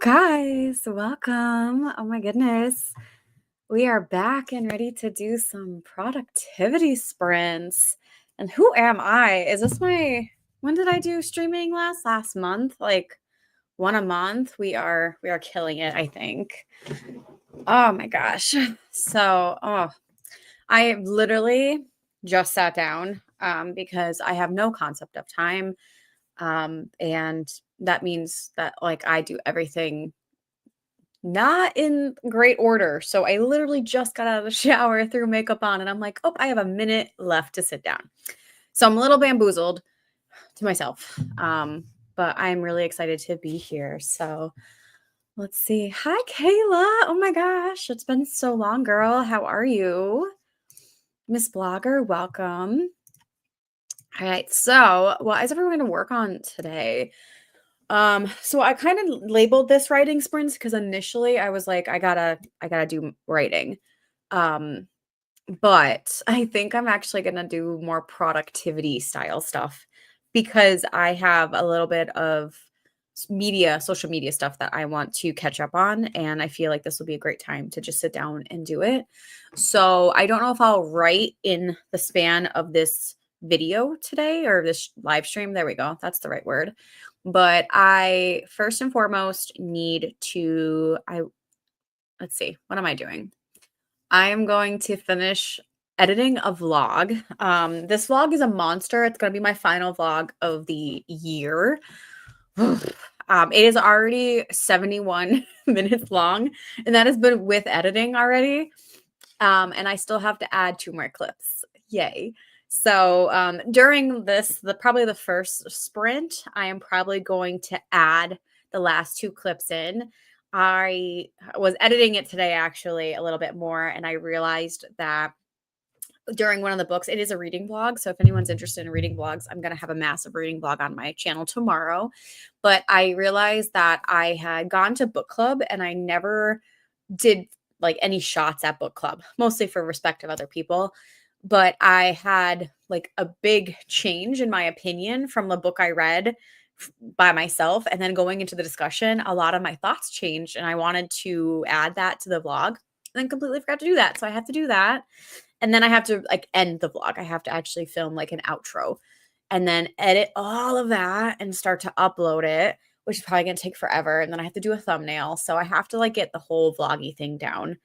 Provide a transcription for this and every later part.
Hello, guys. Welcome. Oh my goodness. We are back and ready to do some productivity sprints. And who am I? Is this when did I do streaming last? Last month? Like one a month? We are killing it, I think. Oh my gosh. I literally just sat down because I have no concept of time. And that means that like I do everything not in great order. So I literally just got out of the shower, threw makeup on, and I'm like, oh, I have a minute left to sit down. So I'm a little bamboozled to myself. But I'm really excited to be here. So let's see. Hi, Kayla. Oh my gosh. It's been so long, girl. How are you? Miss Blogger, welcome. All right. So what is everyone going to work on today? So I kind of labeled this writing sprints because initially I was like, I gotta do writing. Um, but I think I'm actually gonna do more productivity style stuff because I have a little bit of social media stuff that I want to catch up on. And I feel like this will be a great time to just sit down and do it. So I don't know if I'll write in the span of this video today or this live stream. There we go. That's the right word. But I first and foremost need to, let's see, what am I doing? I am going to finish editing a vlog. This vlog is a monster. It's going to be my final vlog of the year. It is already 71 minutes long, and that has been with editing already. And I still have to add 2 more clips. Yay. So during this, probably the first sprint, I am probably going to add the last 2 clips in. I was editing it today actually a little bit more, and I realized that during one of the books, it is a reading vlog. So if anyone's interested in reading vlogs, I'm going to have a massive reading vlog on my channel tomorrow. But I realized that I had gone to book club and I never did like any shots at book club, mostly for respect of other people. But I had like a big change in my opinion from the book I read by myself. And then going into the discussion, a lot of my thoughts changed and I wanted to add that to the vlog and then completely forgot to do that. So I have to do that. And then I have to like end the vlog. I have to actually film like an outro and then edit all of that and start to upload it, which is probably going to take forever. And then I have to do a thumbnail. So I have to like get the whole vloggy thing down.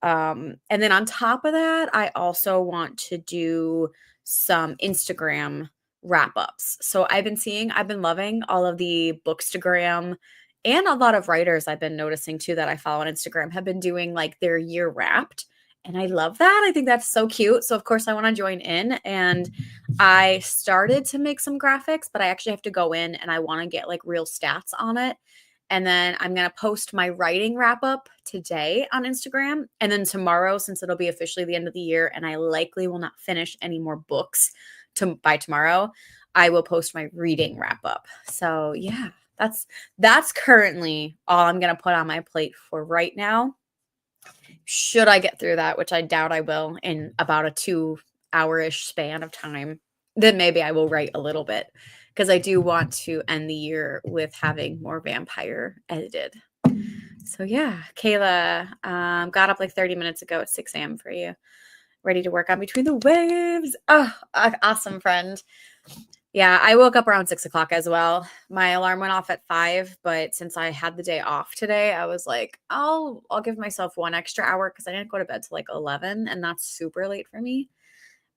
And then on top of that, I also want to do some Instagram wrap ups. So I've been loving all of the Bookstagram and a lot of writers I've been noticing too that I follow on Instagram have been doing like their year wrapped. And I love that. I think that's so cute. So of course I want to join in and I started to make some graphics, but I actually have to go in and I want to get like real stats on it. And then I'm going to post my writing wrap up today on Instagram. And then tomorrow, since it'll be officially the end of the year and I likely will not finish any more books by tomorrow, I will post my reading wrap up. So yeah, that's currently all I'm going to put on my plate for right now. Should I get through that, which I doubt I will in about a 2-hour-ish span of time, then maybe I will write a little bit because I do want to end the year with having more vampire edited. So yeah, Kayla got up like 30 minutes ago at 6 a.m. for you. Ready to work on Between the Waves. Oh, awesome, friend. Yeah, I woke up around 6 o'clock as well. My alarm went off at 5, but since I had the day off today, I was like, I'll give myself 1 extra hour because I didn't go to bed till like 11, and that's super late for me.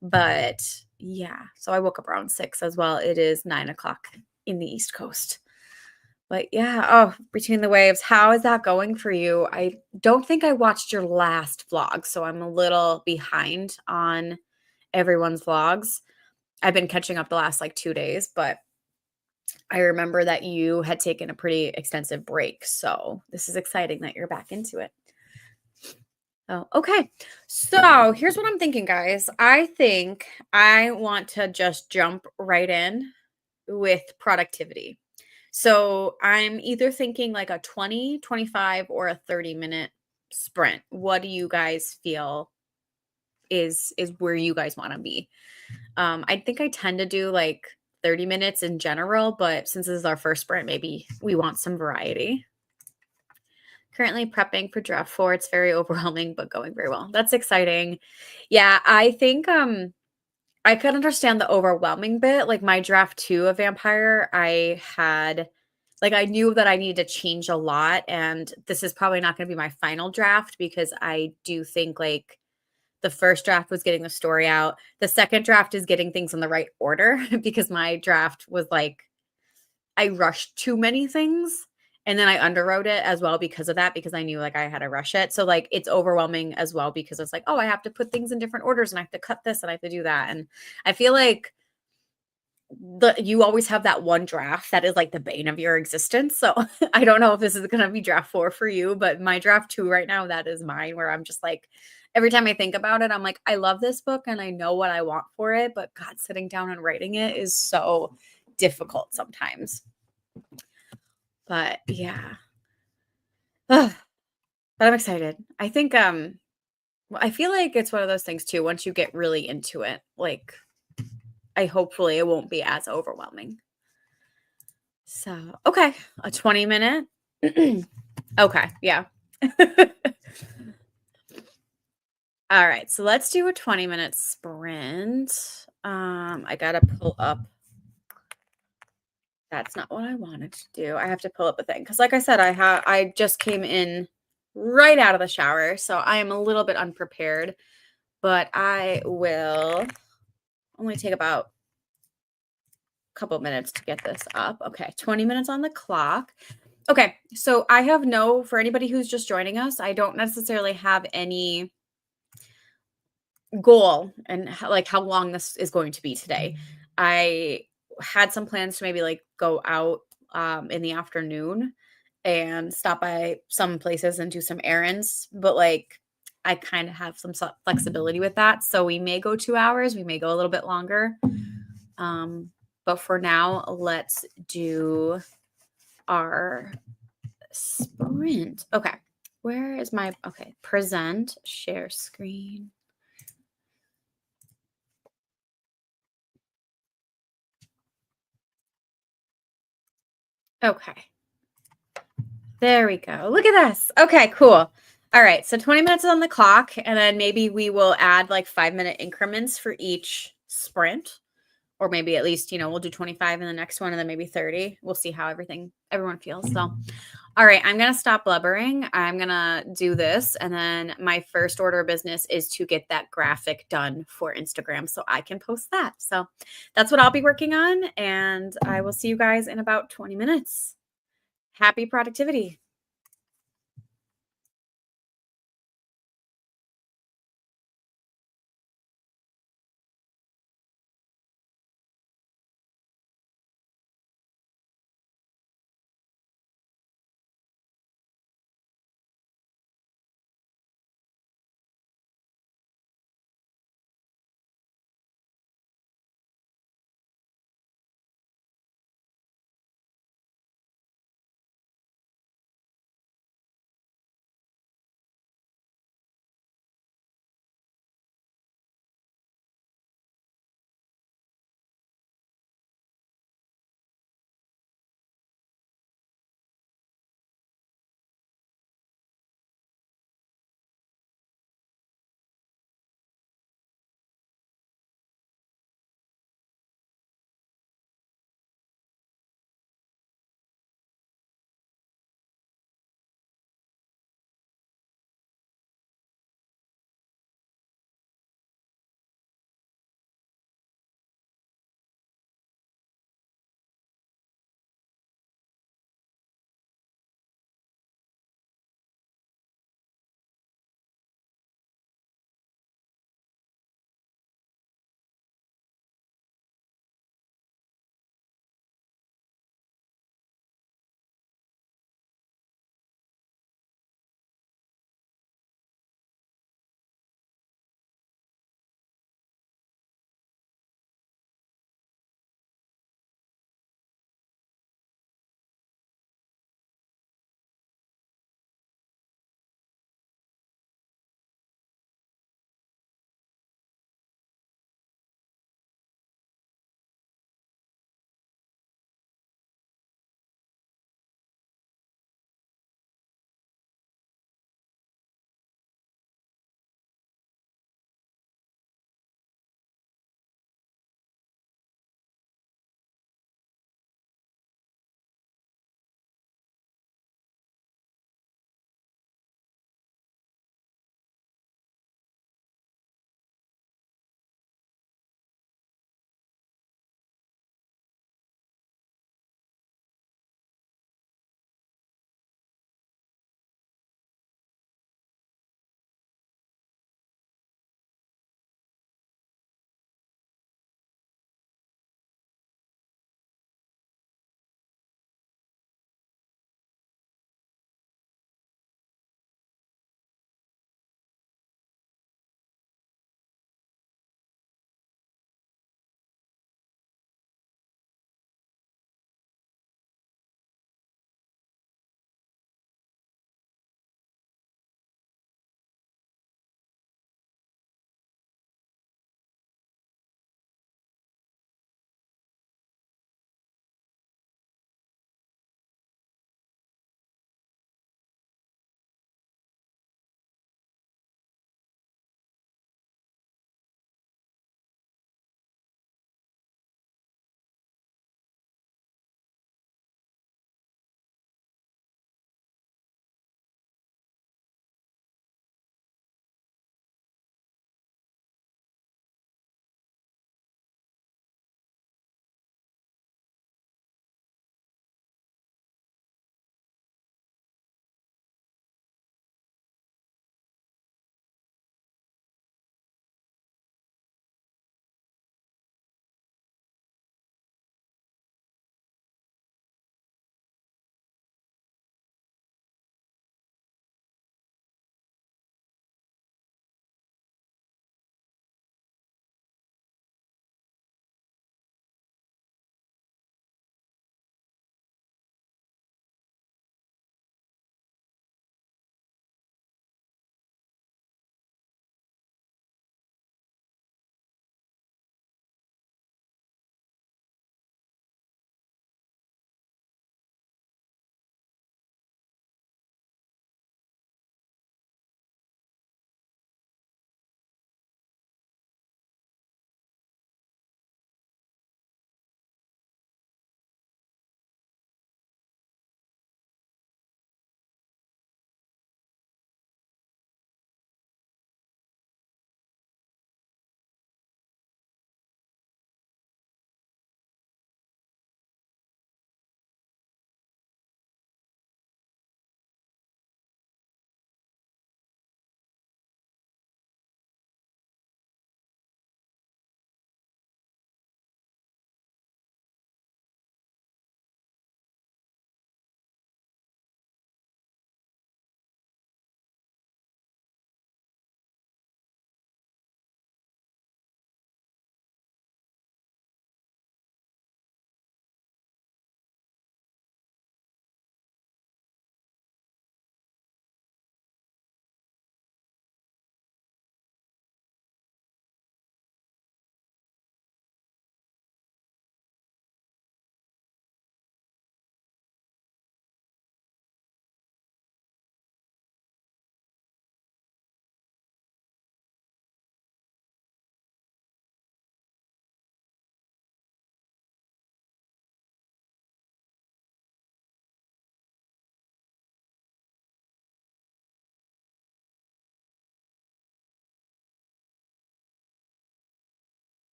But yeah, so I woke up around 6 as well. It is 9 o'clock in the East Coast. But yeah, oh, Between the Waves, how is that going for you? I don't think I watched your last vlog, so I'm a little behind on everyone's vlogs. I've been catching up the last like 2 days, but I remember that you had taken a pretty extensive break. So this is exciting that you're back into it. Oh, okay. So here's what I'm thinking, guys. I think I want to just jump right in with productivity. So I'm either thinking like a 20, 25, or a 30-minute sprint. What do you guys feel is where you guys want to be? I think I tend to do like 30 minutes in general, but since this is our first sprint, maybe we want some variety. currently prepping for draft 4. It's very overwhelming, but going very well. That's exciting. Yeah, I think, I could understand the overwhelming bit. Like my draft 2 of Vampire, I knew that I needed to change a lot, and this is probably not gonna be my final draft because I do think, like, the first draft was getting the story out. The second draft is getting things in the right order because my draft was, like, I rushed too many things, and then I underwrote it as well because of that, because I knew, like, I had to rush it. So, like, it's overwhelming as well because it's like, "Oh, I have to put things in different orders, and I have to cut this, and I have to do that," and I feel like you always have that one draft that is, like, the bane of your existence, so I don't know if this is gonna be draft 4 for you, but my draft 2 right now, that is mine, where I'm just like every time I think about it, I'm like, "I love this book, and I know what I want for it, but God, sitting down and writing it is so difficult sometimes." But yeah. Ugh, but I'm excited. I think, well, I feel like it's one of those things too, once you get really into it, like, I hopefully it won't be as overwhelming. So, okay, a 20-minute. Okay, yeah. All right, so let's do a 20-minute sprint. I gotta pull up. That's not what I wanted to do. I have to pull up a thing because, like I said, I just came in right out of the shower, so I am a little bit unprepared. But I will only take about a couple minutes to get this up. Okay, 20 minutes on the clock. Okay, so I have for anybody who's just joining us, I don't necessarily have any goal and like how long this is going to be today. I had some plans to maybe like go out in the afternoon and stop by some places and do some errands, but like I kind of have some flexibility with that. So we may go 2 hours, we may go a little bit longer. But for now, let's do our sprint. Okay. Where is my okay? Present, share screen. Okay. There we go. Look at this. Okay, cool. All right. So 20 minutes on the clock, and then maybe we will add like 5-minute increments for each sprint. Or maybe at least, we'll do 25 in the next one and then maybe 30. We'll see how everyone feels. So, all right, I'm going to stop blubbering. I'm going to do this. And then my first order of business is to get that graphic done for Instagram so I can post that. So that's what I'll be working on. And I will see you guys in about 20 minutes. Happy productivity.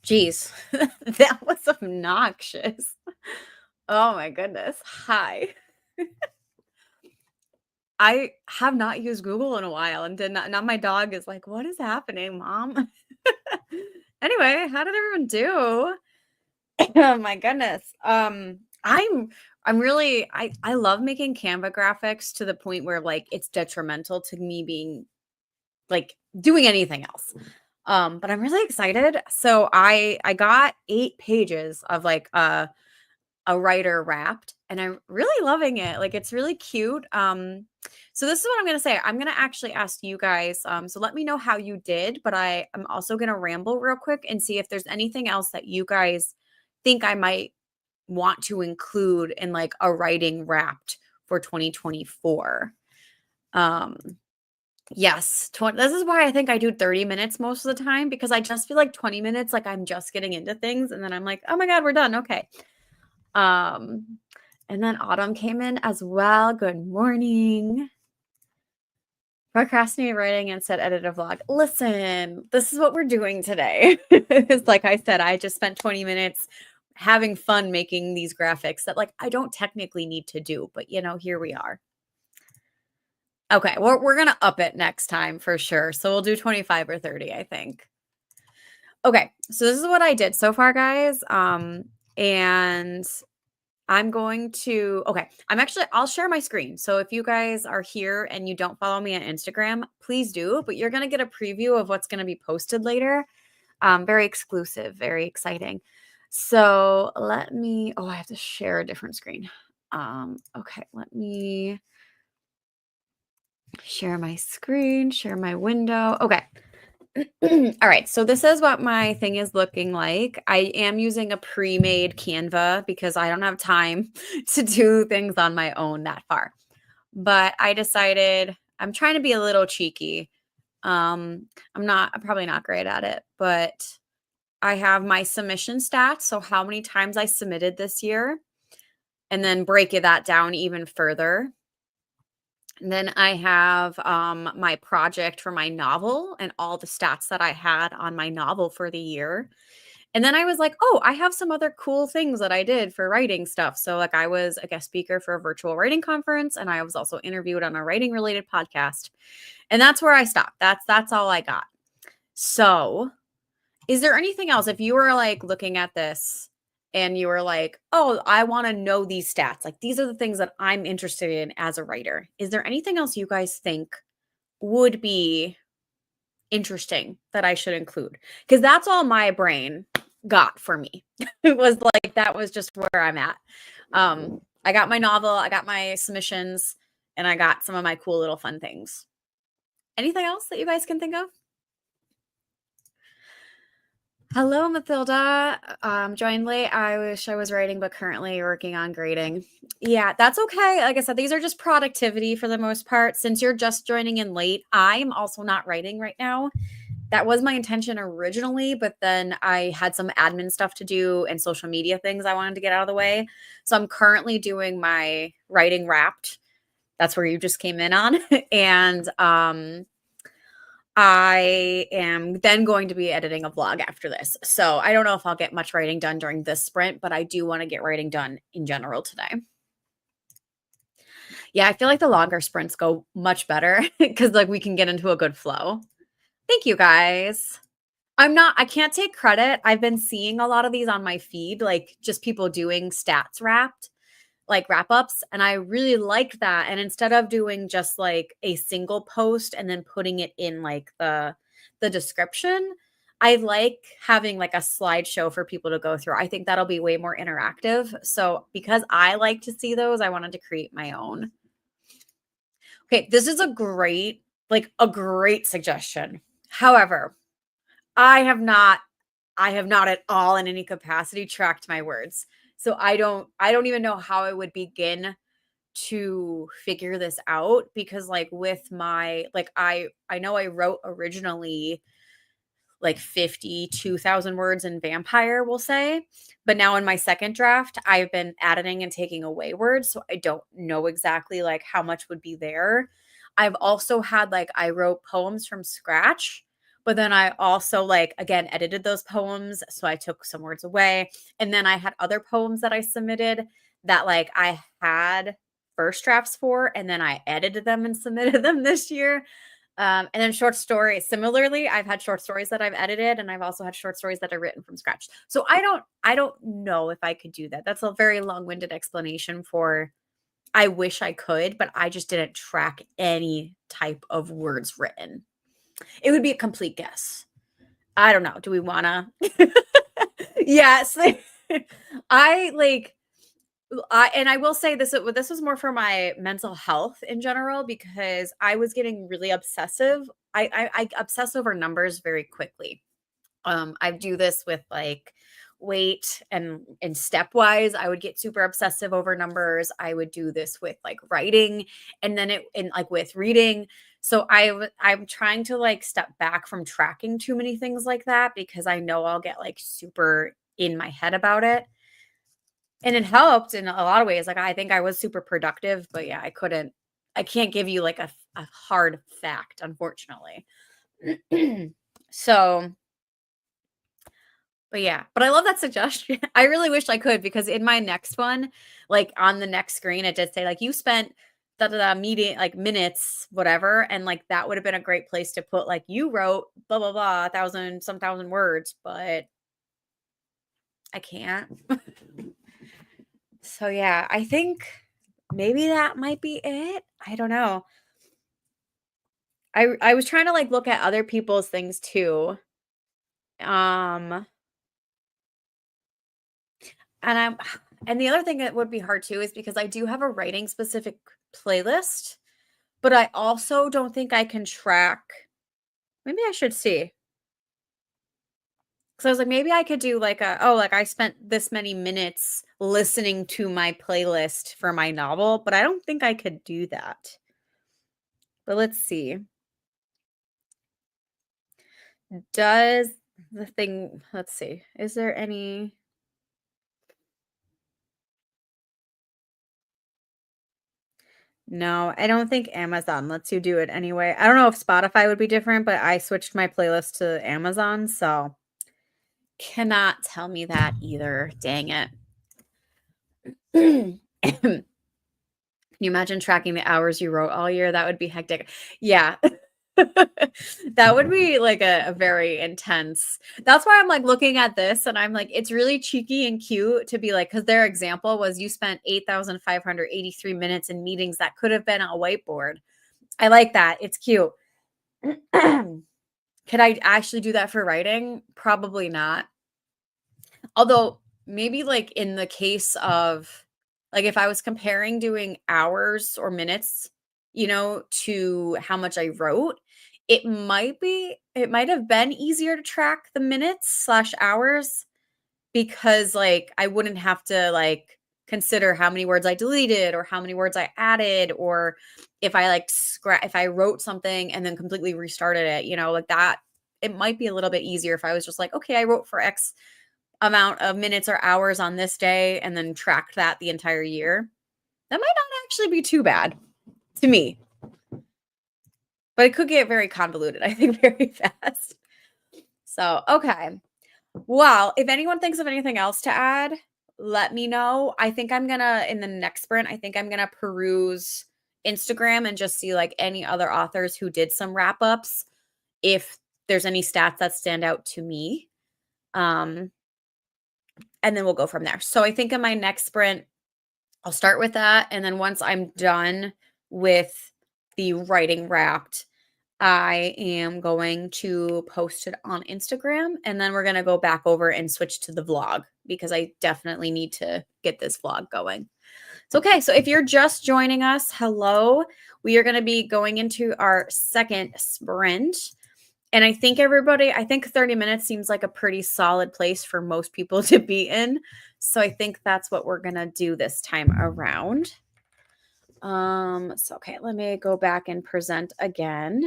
Jeez, that was obnoxious. Oh my goodness. Hi. I have not used Google in a while and did not now my dog is like, "What is happening, mom?" Anyway, how did everyone do? Oh my goodness. I'm really I love making Canva graphics to the point where like it's detrimental to me being like doing anything else. But I'm really excited. So I got 8 pages of like a writer wrapped and I'm really loving it. Like it's really cute. So this is what I'm going to say. I'm going to actually ask you guys so let me know how you did, but I'm also going to ramble real quick and see if there's anything else that you guys think I might want to include in like a writing wrapped for 2024. Um yes, this is why I think I do 30 minutes most of the time because I just feel like 20 minutes like I'm just getting into things and then I'm like, "Oh my god, we're done. Okay." Um, and then Autumn came in as well. Good morning. Procrastinate writing and said edit a vlog. Listen, this is what we're doing today. It's like I said, I just spent 20 minutes having fun making these graphics that like I don't technically need to do, but you know, here we are. Okay, we're gonna up it next time for sure. So we'll do 25 or 30, I think. Okay, so this is what I did so far, guys. And I'm going to okay, I'll share my screen. So if you guys are here and you don't follow me on Instagram, please do, but you're going to get a preview of what's going to be posted later. Very exclusive, very exciting. So let me I have to share a different screen. Okay, let me share my screen, share my window. Okay. All right, so this is what my thing is looking like. I am using a pre-made Canva because I don't have time to do things on my own that far. But I decided I'm trying to be a little cheeky. I'm probably not great at it, but I have my submission stats, so how many times I submitted this year, and then break that down even further. And then I have my project for my novel and all the stats that I had on my novel for the year. And then I was like, oh, I have some other cool things that I did for writing stuff. So, like, I was a guest speaker for a virtual writing conference, and I was also interviewed on a writing related podcast. And that's where I stopped. That's all I got. So, is there anything else? If you were like looking at this and you were like, oh, I want to know these stats, like these are the things that I'm interested in as a writer. Is there anything else you guys think would be interesting that I should include? Because that's all my brain got for me. It was like that was just where I'm at. I got my novel, I got my submissions, and I got some of my cool little fun things. Anything else that you guys can think of? Hello, Mathilda. Joined late. I wish I was writing, but currently working on grading. Yeah, that's okay. Like I said, these are just productivity for the most part. Since you're just joining in late, I'm also not writing right now. That was my intention originally, but then I had some admin stuff to do and social media things I wanted to get out of the way. So I'm currently doing my writing wrapped. That's where you just came in on. And I am then going to be editing a vlog after this. So I don't know if I'll get much writing done during this sprint, but I do want to get writing done in general today. Yeah, I feel like the longer sprints go much better because like we can get into a good flow. Thank you guys. I can't take credit. I've been seeing a lot of these on my feed, like just people doing stats wrapped, like wrap ups. And I really like that. And instead of doing just like a single post and then putting it in like the description, I like having like a slideshow for people to go through. I think that'll be way more interactive. So because I like to see those, I wanted to create my own. Okay, this is a great suggestion. However, I have not at all in any capacity tracked my words. So I don't even know how I would begin to figure this out because like with my like I know I wrote originally like 52,000 words in vampire, we'll say. But now in my second draft, I've been adding and taking away words. So I don't know exactly like how much would be there. I've also had like I wrote poems from scratch, But then I also, like, again, edited those poems, so I took some words away, and then I had other poems that I submitted that, like, I had first drafts for, and then I edited them and submitted them this year. And then short stories. Similarly, I've had short stories that I've edited, and I've also had short stories that are written from scratch. So I don't know if I could do that. That's a very long-winded explanation for I wish I could, but I just didn't track any type of words written. It would be a complete guess. I don't know. Do we wanna? Yes. I like and I will say this was more for my mental health in general because I was getting really obsessive. I obsess over numbers very quickly. I do this with like weight and stepwise. I would get super obsessive over numbers. I would do this with like writing and then it and like with reading. So I'm trying to like step back from tracking too many things like that because I know I'll get like super in my head about it. And it helped in a lot of ways. Like I think I was super productive, but yeah, I can't give you like a hard fact, unfortunately. So but yeah, but I love that suggestion. I really wish I could because in my next one, like on the next screen, it did say like you spent da da da meeting like minutes, whatever, and like that would have been a great place to put like you wrote blah blah blah thousand words, but I can't. So yeah, I think maybe that might be it. I don't know. I was trying to like look at other people's things too. Um And I'm and the other thing that would be hard too is because I do have a writing specific playlist, but I also don't think I can track. Maybe I should see. Cause I was like, maybe I could do like a, oh, like I spent this many minutes listening to my playlist for my novel, but I don't think I could do that. But let's see. Does the thing, let's see, is there any? No, I don't think Amazon lets you do it anyway. I don't know if Spotify would be different, but I switched my playlist to Amazon, so cannot tell me that either. Dang it. Can you imagine tracking the hours you wrote all year? That would be hectic. Yeah. That would be like a very intense. That's why I'm like looking at this and I'm like, it's really cheeky and cute to be like, because their example was you spent 8,583 minutes in meetings that could have been on a whiteboard. I like that. It's cute. Could I actually do that for writing? Probably not. Although maybe like in the case of like if I was comparing doing hours or minutes, to how much I wrote, it might have been easier to track the minutes slash hours because like I wouldn't have to like consider how many words I deleted or how many words I added or if I like if I wrote something and then completely restarted it, like that it might be a little bit easier if I was just like, okay, I wrote for X amount of minutes or hours on this day and then tracked that the entire year. That might not actually be too bad to me, but it could get very convoluted, I think, very fast. So, okay. Well, if anyone thinks of anything else to add, let me know. I think I'm gonna in the next sprint, I think I'm gonna peruse Instagram and just see like any other authors who did some wrap ups if there's any stats that stand out to me. Um, and then we'll go from there. So I think in my next sprint, I'll start with that. And then once I'm done with the writing wrapped, I am going to post it on Instagram and then we're going to go back over and switch to the vlog because I definitely need to get this vlog going. So, okay. So if you're just joining us, hello. We are going to be going into our second sprint. And I think I think 30 minutes seems like a pretty solid place for most people to be in. So I think that's what we're going to do this time around. So okay, let me go back and present again.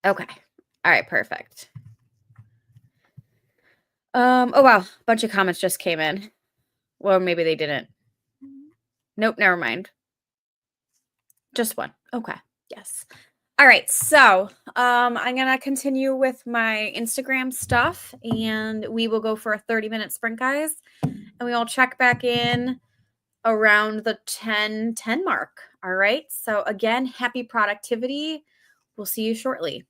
Okay. All right, perfect. Oh wow, a bunch of comments just came in. Well, maybe they didn't. Nope, never mind. Just one. Okay. Yes. All right. So, I'm gonna continue with my Instagram stuff, and we will go for a 30-minute sprint, guys, and we will check back in around the 10:10 mark. All right. So again, happy productivity. We'll see you shortly.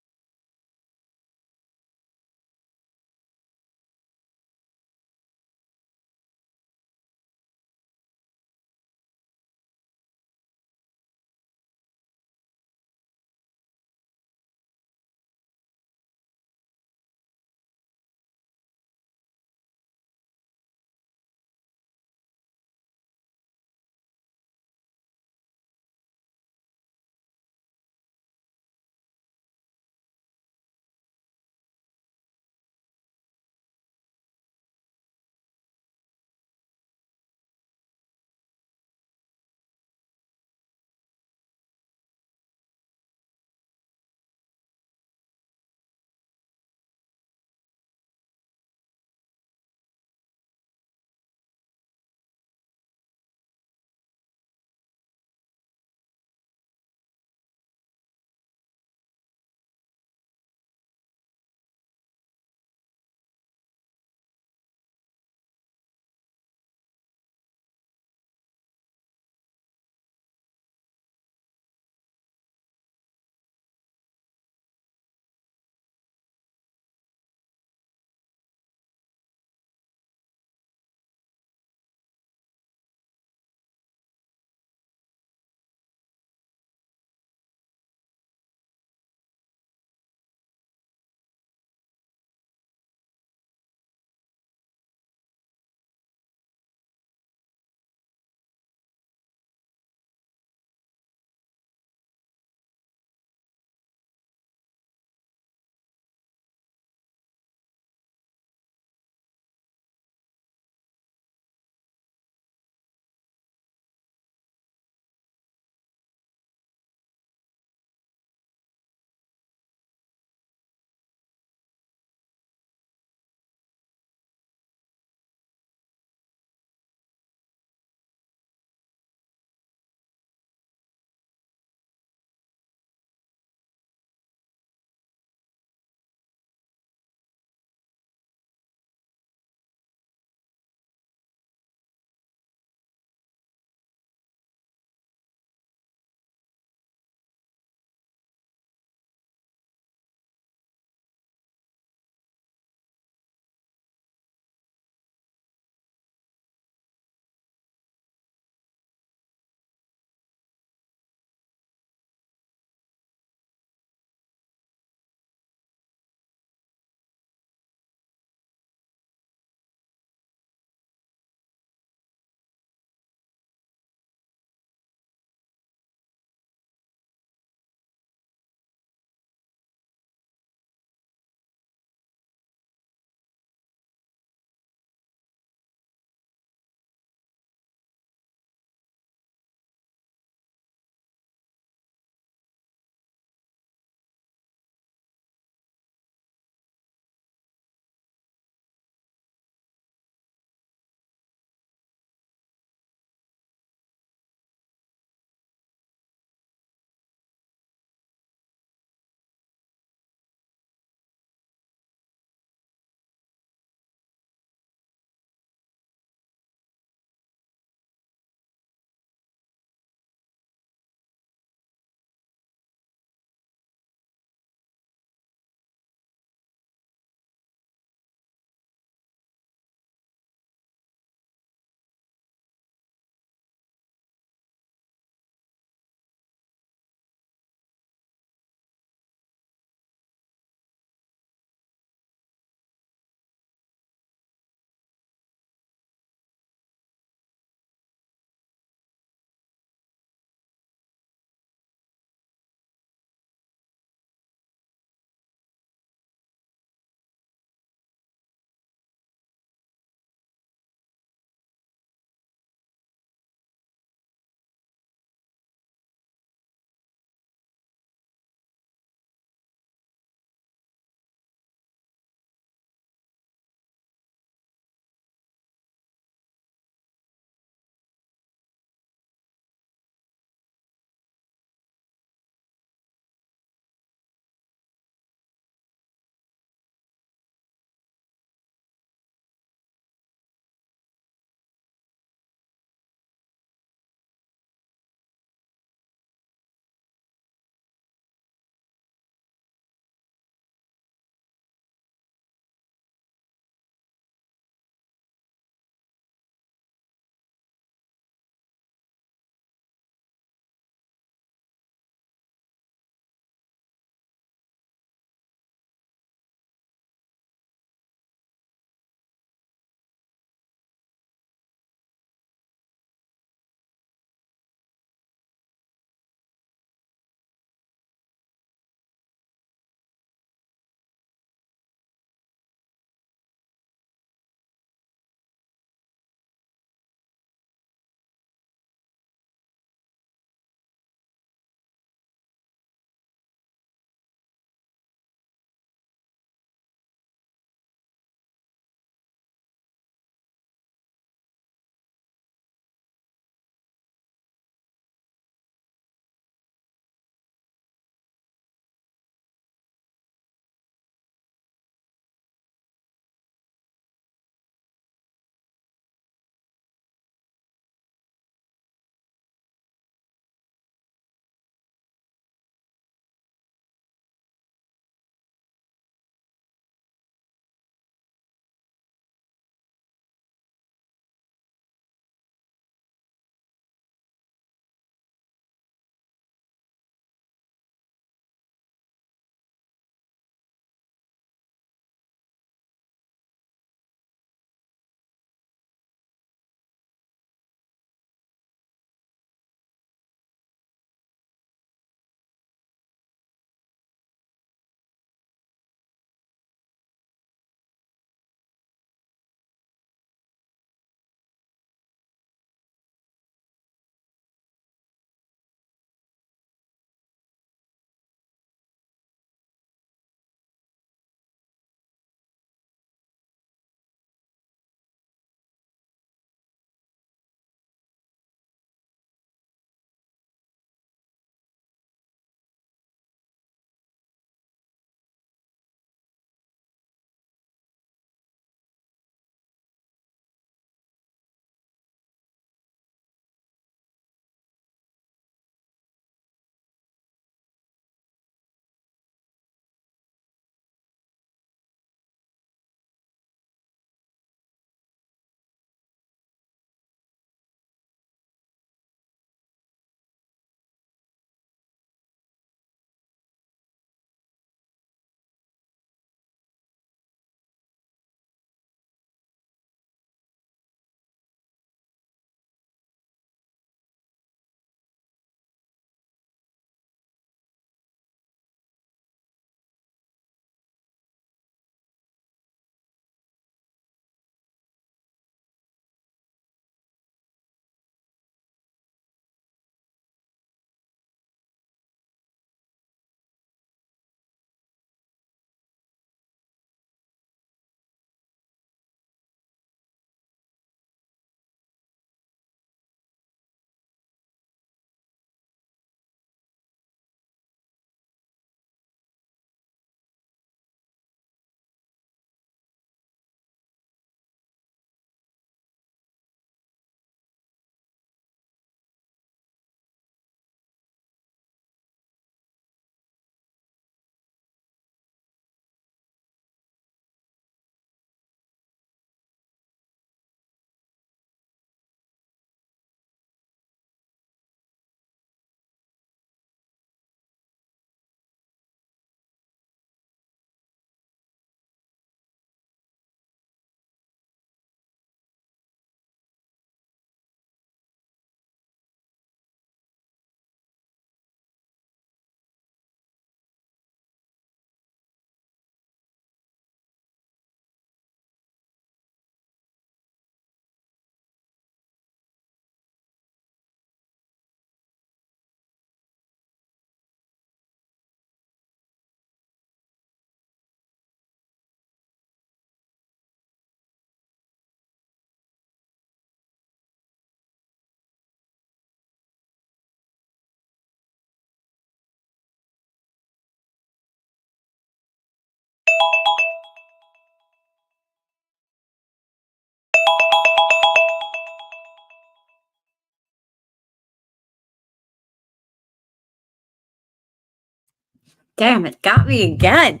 Damn, it got me again.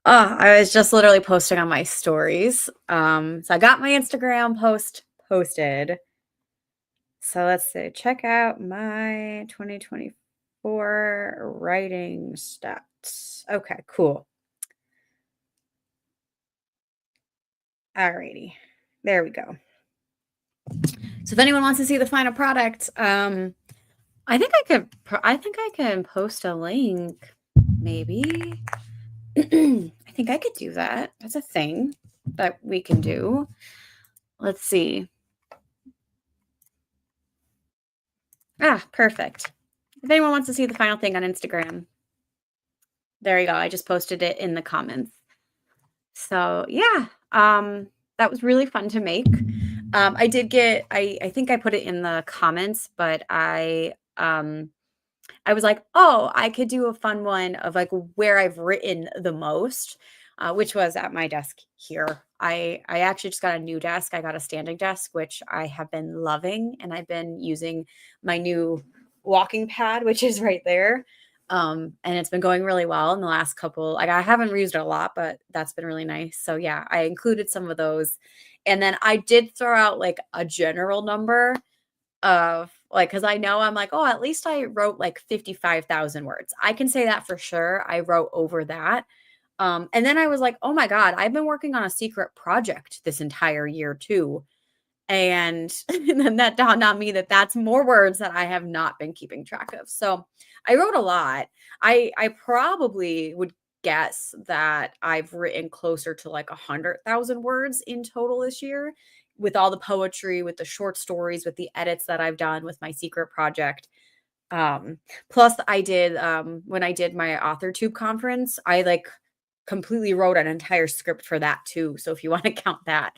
Oh, I was just literally posting on my stories. So I got my Instagram post posted. So let's see. Check out my 2024 writing stats. Okay, cool. Alrighty. There we go. So if anyone wants to see the final product, I think I can post a link, maybe. I think I could do that. That's a thing that we can do. Let's see. Ah, perfect. If anyone wants to see the final thing on Instagram, there you go. I just posted it in the comments. So yeah, that was really fun to make. I did get, I think I put it in the comments, but I was like, oh, I could do a fun one of like where I've written the most, which was at my desk here. I actually just got a new desk. I got a standing desk, which I have been loving, and I've been using my new walking pad, which is right there. And it's been going really well in the last couple. Like I haven't used it a lot, but that's been really nice. So yeah, I included some of those, and then I did throw out like a general number of like, because I know I'm like, oh, at least I wrote like 55,000 words. I can say that for sure. I wrote over that. And then I was like, oh my God, I've been working on a secret project this entire year too. And, and then that dawned on me that that's more words that I have not been keeping track of. So I wrote a lot. I probably would guess that I've written closer to like 100,000 words in total this year, with all the poetry, with the short stories, with the edits that I've done with my secret project. Um, Plus I did when I did my AuthorTube conference, I like completely wrote an entire script for that too. So if you want to count that.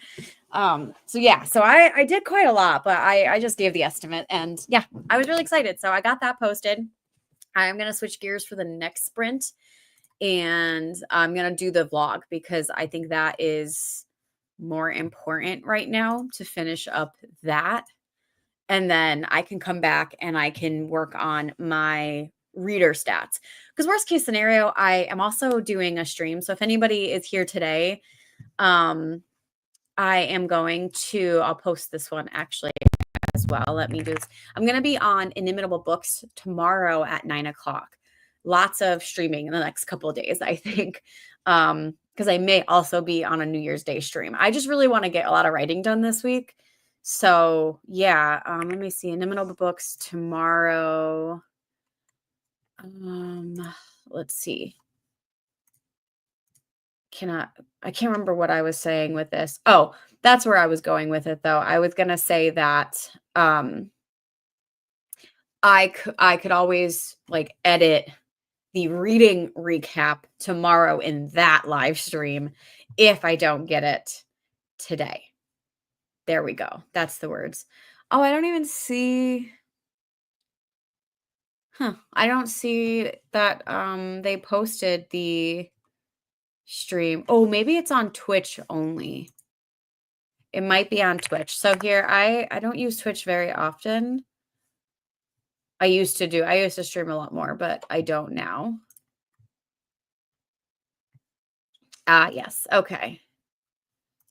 So yeah, so I did quite a lot, but I just gave the estimate, and yeah, I was really excited. So I got that posted. I'm gonna switch gears for the next sprint, and I'm gonna do the vlog because I think that is more important right now to finish up that. And then I can come back and I can work on my reader stats. Because worst case scenario, I am also doing a stream. So if anybody is here today, um, I am going to, I'll post this one actually as well. Let me do this. I'm going to be on Inimitable Books tomorrow at 9 o'clock. Lots of streaming in the next couple of days, I think. Because I may also be on a New Year's Day stream. I just really want to get a lot of writing done this week. So yeah, let me see. Inimitable Books tomorrow. Let's see. I can't remember what I was saying with this. Oh, that's where I was going with it though. I was gonna say that I could always like edit the reading recap tomorrow in that live stream if I don't get it today. There we go. That's the words. Oh, I don't even see. Huh. I don't see that they posted the stream. Oh, maybe it's on Twitch only. It might be on Twitch. So here I don't use Twitch very often. I used to stream a lot more, but I don't now. Ah, yes. Okay.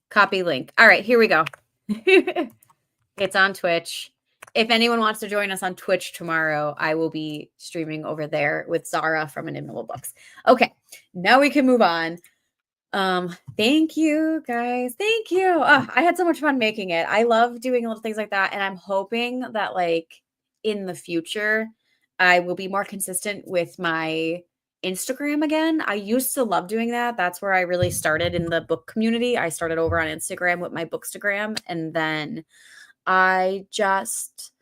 Copy link. All right, here we go. It's on Twitch. If anyone wants to join us on Twitch tomorrow, I will be streaming over there with Zara from Inimitable Books. Okay, now we can move on. Thank you guys. Thank you. Oh, I had so much fun making it. I love doing little things like that. And I'm hoping that like in the future, I will be more consistent with my Instagram again. I used to love doing that. That's where I really started in the book community. I started over on Instagram with my Bookstagram, and then I just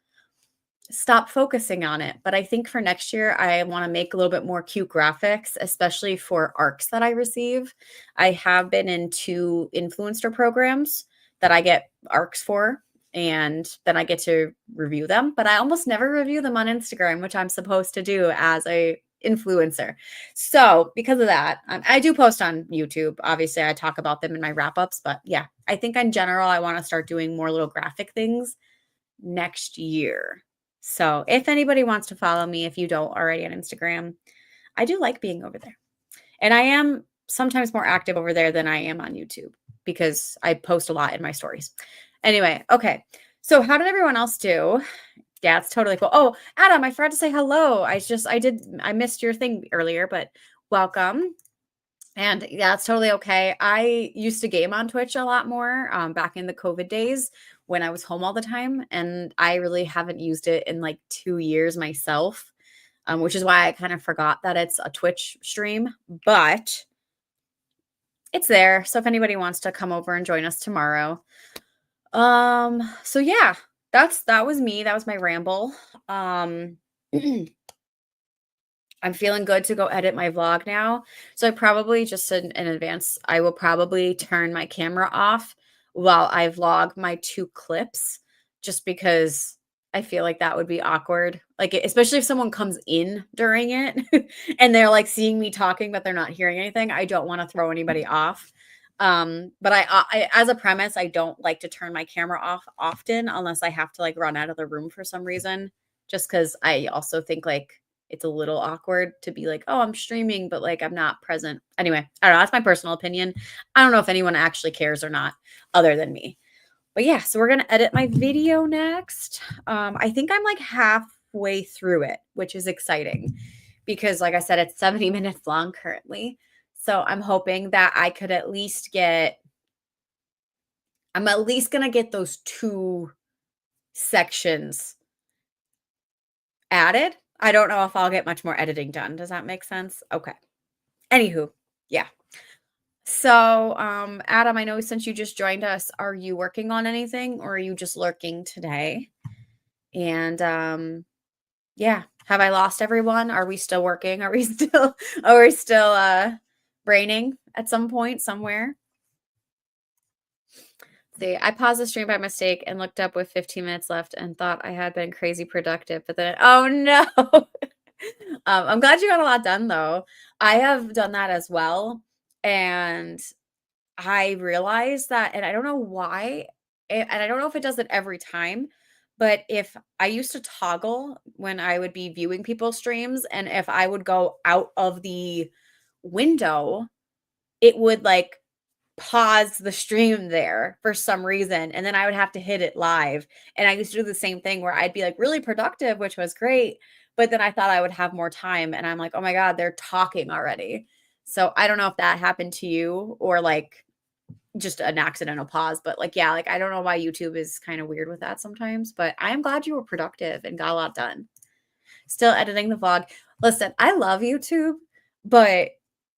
stop focusing on it. But I think for next year, I want to make a little bit more cute graphics, especially for ARCs that I receive. I have been in 2 influencer programs that I get ARCs for, and then I get to review them. But I almost never review them on Instagram, which I'm supposed to do as a influencer. So because of that, I do post on YouTube. Obviously, I talk about them in my wrap-ups. But yeah, I think in general, I want to start doing more little graphic things next year. So if anybody wants to follow me, if you don't already on Instagram, I do like being over there. And I am sometimes more active over there than I am on YouTube because I post a lot in my stories. Anyway, okay. So how did everyone else do? Yeah, it's totally cool. Oh, Adam, I forgot to say hello. I missed your thing earlier, but welcome. And yeah, it's totally okay. I used to game on Twitch a lot more back in the COVID days when I was home all the time. And I really haven't used it in like 2 years myself, which is why I kind of forgot that it's a Twitch stream, but it's there. So if anybody wants to come over and join us tomorrow. So yeah, that was me. That was my ramble. Um, I'm feeling good to go edit my vlog now. So I probably just in advance, I will probably turn my camera off while I vlog my 2 clips just because I feel like that would be awkward. Like especially if someone comes in during it and they're like seeing me talking but they're not hearing anything. I don't want to throw anybody off. But I as a premise, I don't like to turn my camera off often unless I have to like run out of the room for some reason. Just because I also think like it's a little awkward to be like, oh, I'm streaming, but like I'm not present. Anyway, I don't know. That's my personal opinion. I don't know if anyone actually cares or not, other than me. But yeah, so we're gonna edit my video next. I think I'm like halfway through it, which is exciting because, like I said, it's 70 minutes long currently. So I'm hoping that I could at least get. I'm at least gonna get those 2 sections added. I don't know if I'll get much more editing done. Does that make sense? Okay. Anywho, yeah. So, Adam, I know since you just joined us, are you working on anything or are you just lurking today? And yeah, have I lost everyone? Are we still working? Are we still braining at some point somewhere? See, I paused the stream by mistake and looked up with 15 minutes left and thought I had been crazy productive, but then oh no. I'm glad you got a lot done though. I have done that as well. And I realized that, and I don't know why, and I don't know if it does it every time, but if I used to toggle when I would be viewing people's streams, and if I would go out of the window, it would like pause the stream there for some reason. And then I would have to hit it live. And I used to do the same thing where I'd be like really productive, which was great. But then I thought I would have more time. And I'm like, oh my God, they're talking already. So I don't know if that happened to you or like just an accidental pause. But like, yeah, like I don't know why YouTube is kind of weird with that sometimes. But I am glad you were productive and got a lot done. Still editing the vlog. Listen, I love YouTube, but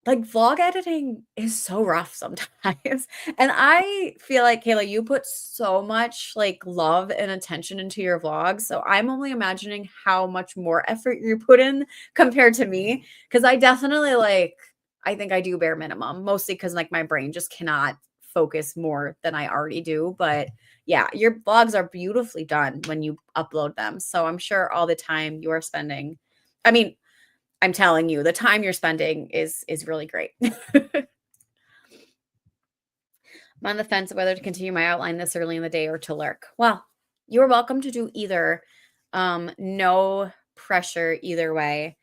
like vlog editing is so rough sometimes. And I feel like Kayla, you put so much like love and attention into your vlogs. So I'm only imagining how much more effort you put in compared to me. Cause I definitely like, I think I do bare minimum, mostly because like my brain just cannot focus more than I already do. But yeah, your vlogs are beautifully done when you upload them. So I'm sure all the time you are spending, I mean, I'm telling you, the time you're spending is really great. I'm on the fence of whether to continue my outline this early in the day or to lurk. Well, you're welcome to do either. No pressure either way.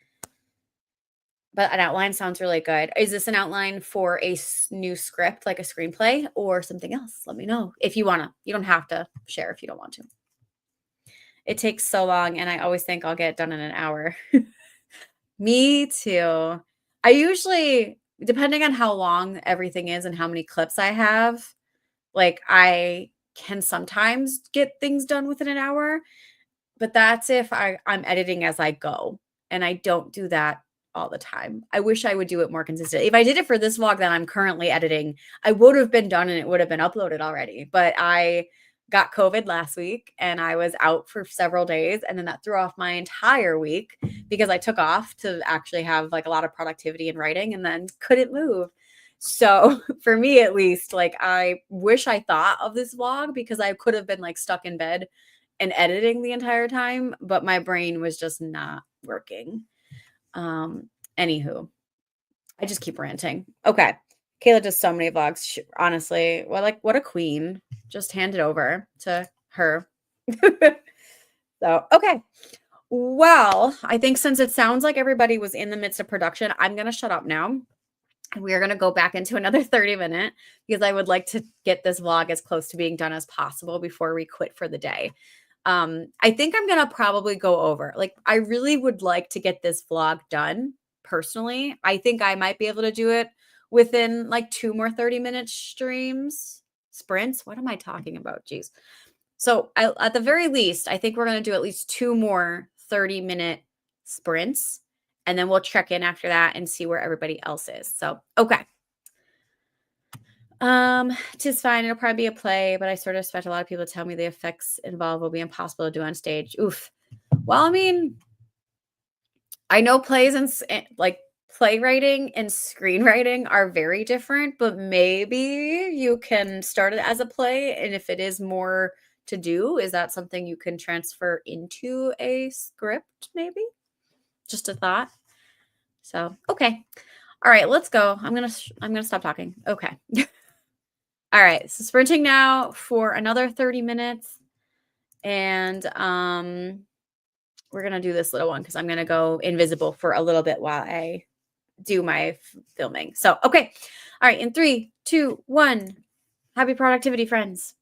But an outline sounds really good. Is this an outline for a new script, like a screenplay, or something else? Let me know if you want to. You don't have to share if you don't want to. It takes so long, and I always think I'll get it done in an hour. Me too. I usually, depending on how long everything is and how many clips I have, like I can sometimes get things done within an hour, but that's if I'm editing as I go. And I don't do that all the time. I wish I would do it more consistent. If I did it for this vlog that I'm currently editing, I would have been done and it would have been uploaded already. But I got COVID last week and I was out for several days. And then that threw off my entire week because I took off to actually have like a lot of productivity in writing and then couldn't move. So for me, at least, like I wish I thought of this vlog because I could have been like stuck in bed and editing the entire time, but my brain was just not working. Anywho, I just keep ranting. Okay. Kayla does so many vlogs. Honestly, well, like what a queen. Just hand it over to her. So, okay. Well, I think since it sounds like everybody was in the midst of production, I'm going to shut up now. And we are going to go back into another 30-minute because I would like to get this vlog as close to being done as possible before we quit for the day. I think I'm going to probably go over. Like, I really would like to get this vlog done personally. I think I might be able to do it within like 2 more 30-minute streams, sprints. What am I talking about? Jeez. So, at the very least, I think we're going to do at least 2 more 30-minute sprints, and then we'll check in after that and see where everybody else is. So, okay. 'Tis fine. It'll probably be a play, but I sort of expect a lot of people to tell me the effects involved will be impossible to do on stage. Oof. Well, I mean, I know plays and like playwriting and screenwriting are very different, but maybe you can start it as a play. And if it is more to do, is that something you can transfer into a script? Maybe just a thought. So, okay. All right, let's go. I'm gonna stop talking. Okay. All right. So sprinting now for another 30 minutes. And we're gonna do this little one because I'm gonna go invisible for a little bit while I do my filming. So, okay. All right. In 3, 2, 1. Happy productivity, friends.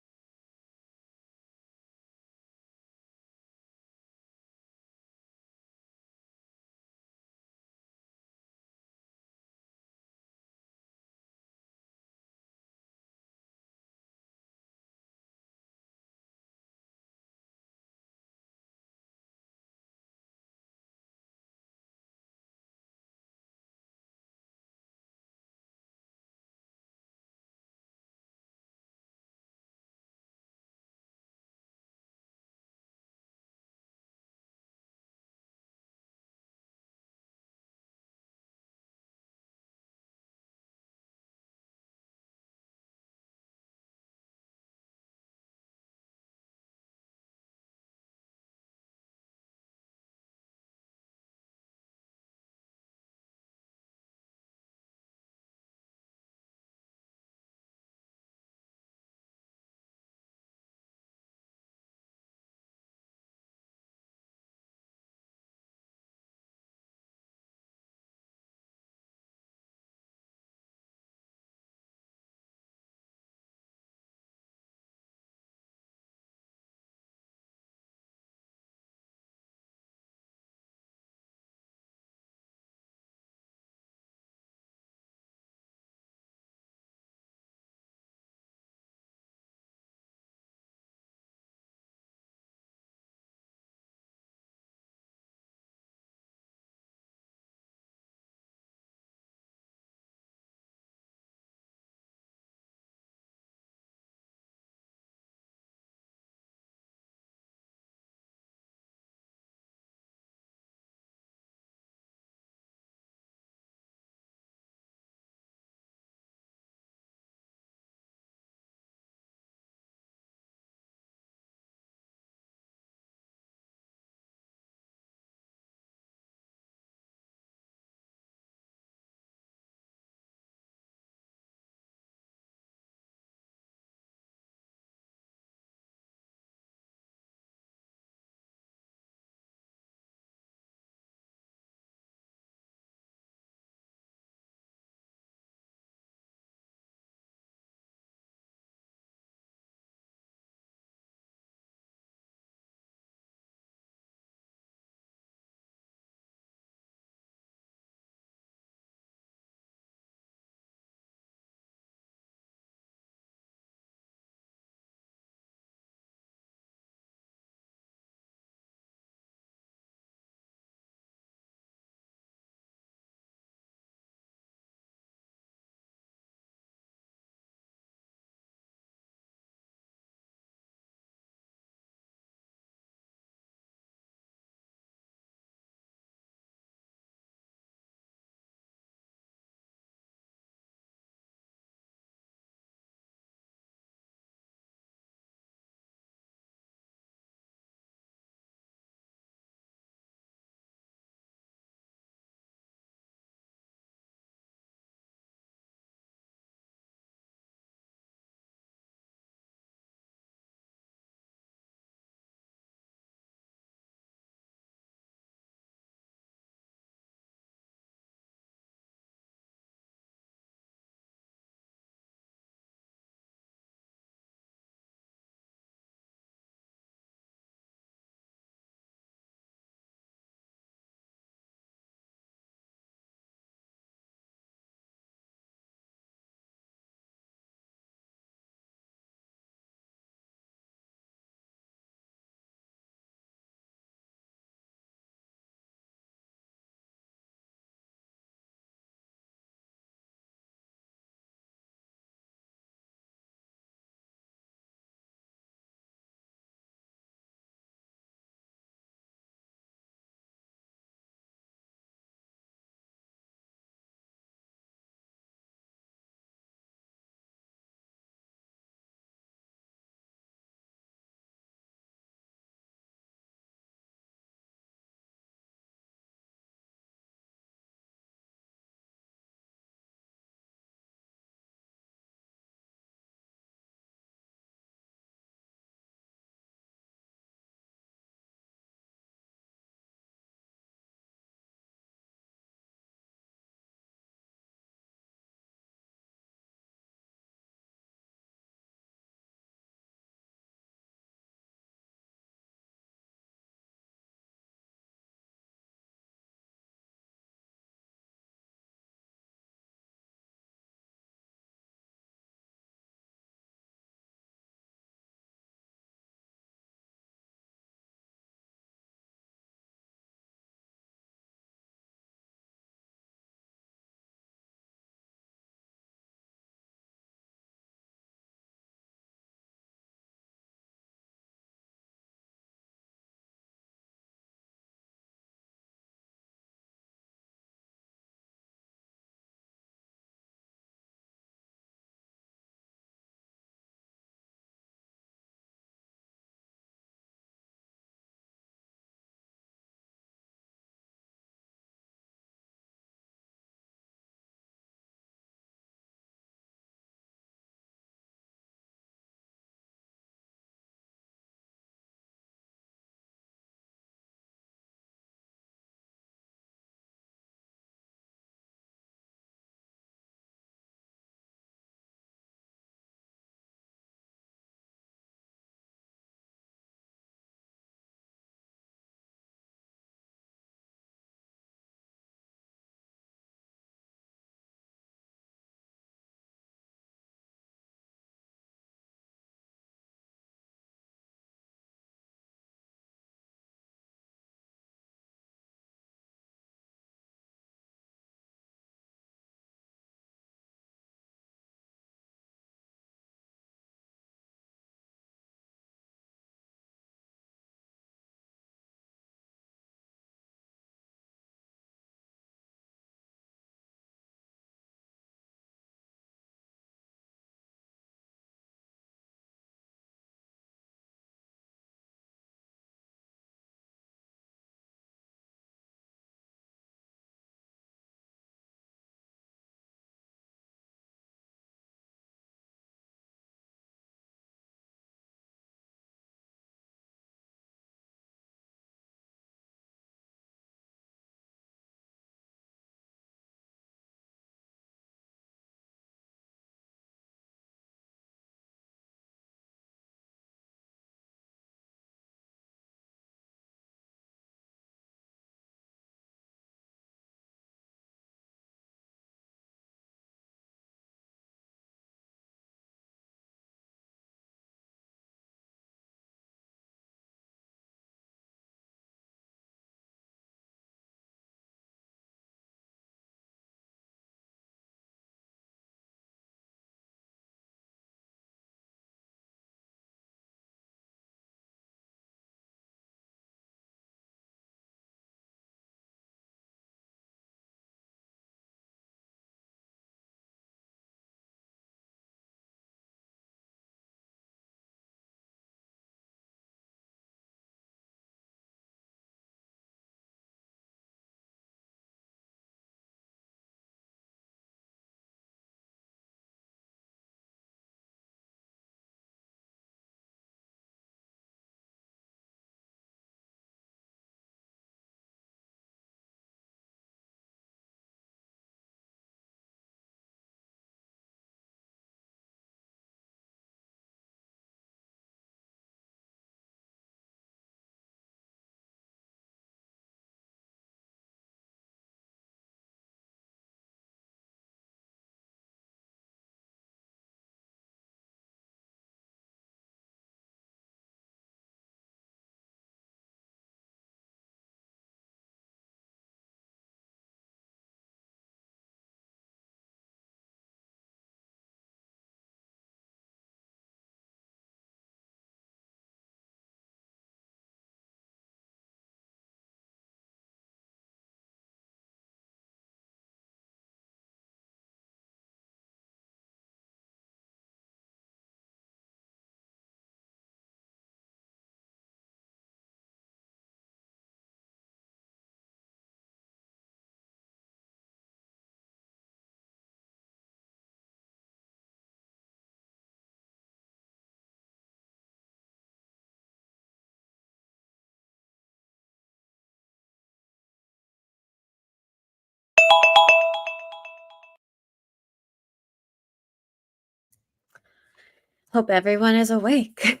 Hope everyone is awake.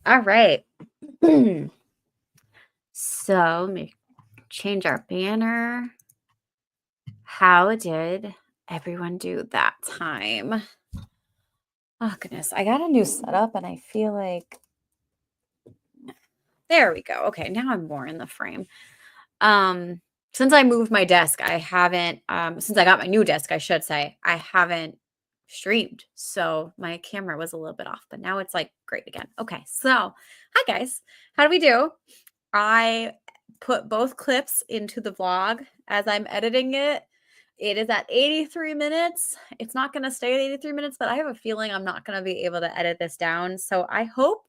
All right. So let me change our banner. How did everyone do that time? Oh, goodness. I got a new setup and I feel like there we go. Okay, now I'm more in the frame. Since I moved my desk, I haven't since I got my new desk, I should say, I haven't streamed. So my camera was a little bit off, but now it's like great again. Okay. So, hi guys. How do we do? I put both clips into the vlog as I'm editing it. It is at 83 minutes. It's not going to stay at 83 minutes, but I have a feeling I'm not going to be able to edit this down. So I hope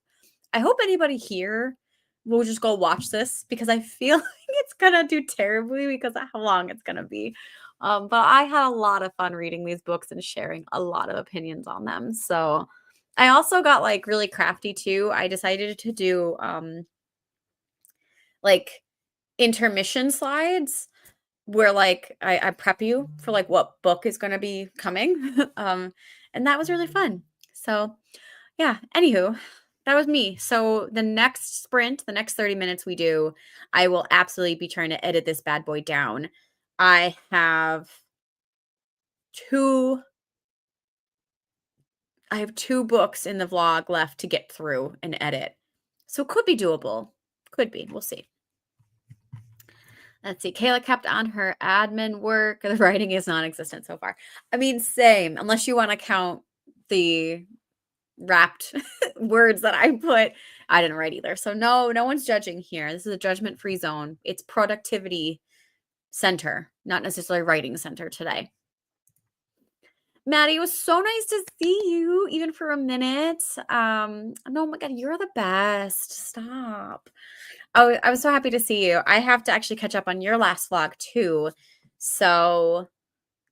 anybody here will just go watch this because I feel like it's going to do terribly because of how long it's going to be. But I had a lot of fun reading these books and sharing a lot of opinions on them. So I also got like really crafty too. I decided to do like intermission slides where like I prep you for like what book is going to be coming. And that was really fun. So yeah, anywho, that was me. So the next sprint, the next 30 minutes we do, I will absolutely be trying to edit this bad boy down. I have two I have two books in the vlog left to get through and edit. So it could be doable. Could be. We'll see. Let's see. Kayla kept on her admin work. The writing is non-existent so far. I mean, same, unless you want to count the wrapped words that I put. I didn't write either. So no one's judging here. This is a judgment-free zone. It's productivity center, not necessarily writing center today. Maddie, it was so nice to see you, even for a minute. No, my God, you're the best. Stop. Oh, I was so happy to see you. I have to actually catch up on your last vlog too. So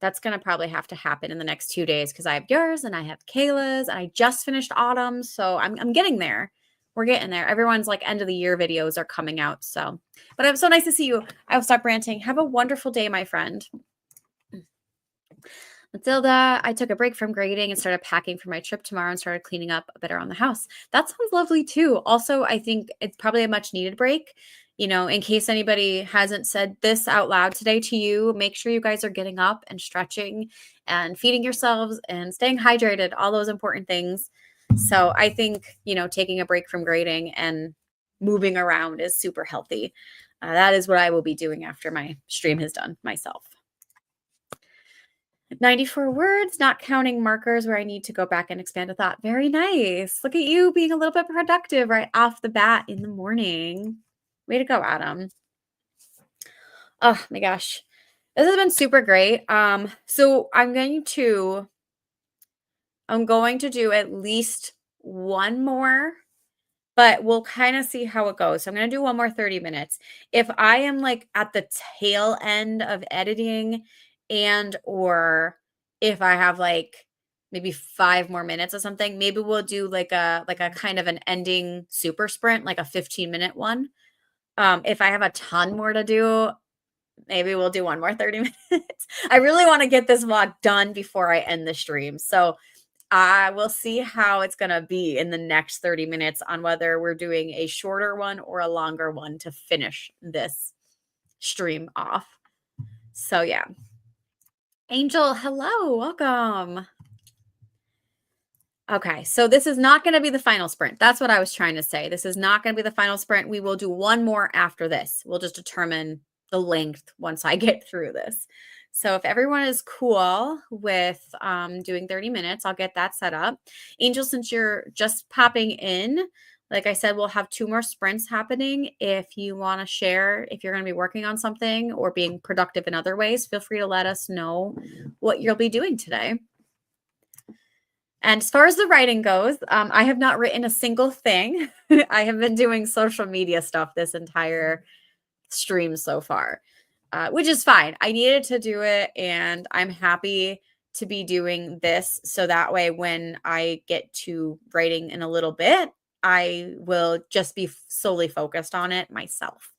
that's going to probably have to happen in the next 2 days because I have yours and I have Kayla's and I just finished Autumn. So I'm getting there. We're getting there. Everyone's like end of the year videos are coming out. So, but it was so nice to see you. I will stop ranting. Have a wonderful day, my friend. Matilda, I took a break from grading and started packing for my trip tomorrow and started cleaning up a bit around the house. That sounds lovely too. Also, I think it's probably a much needed break. You know, in case anybody hasn't said this out loud today to you, make sure you guys are getting up and stretching and feeding yourselves and staying hydrated, all those important things. So I think, taking a break from grading and moving around is super healthy. That is what I will be doing after my stream is done myself. 94 words, not counting markers where I need to go back and expand a thought. Very nice. Look at you being a little bit productive right off the bat in the morning. Way to go, Adam. Oh my gosh. This has been super great. So I'm going to do at least one more, but we'll kind of see how it goes. So I'm going to do one more 30 minutes. If I am like at the tail end of editing or if I have like maybe 5 more minutes or something, maybe we'll do like a kind of an ending super sprint, like a 15-minute one. If I have a ton more to do, maybe we'll do one more 30 minutes. I really want to get this vlog done before I end the stream. So I will see how it's going to be in the next 30 minutes on whether we're doing a shorter one or a longer one to finish this stream off. So yeah. Angel, hello, welcome. Okay, so this is not going to be the final sprint. That's what I was trying to say. This is not going to be the final sprint. We will do one more after this. We'll just determine the length once I get through this. So if everyone is cool with doing 30 minutes, I'll get that set up. Angel, since you're just popping in, like I said, we'll have 2 more sprints happening. If you want to share, if you're going to be working on something or being productive in other ways, feel free to let us know what you'll be doing today. And as far as the writing goes, I have not written a single thing. I have been doing social media stuff this entire stream so far, which is fine. I needed to do it, and I'm happy to be doing this. So that way, when I get to writing in a little bit, I will just be solely focused on it myself.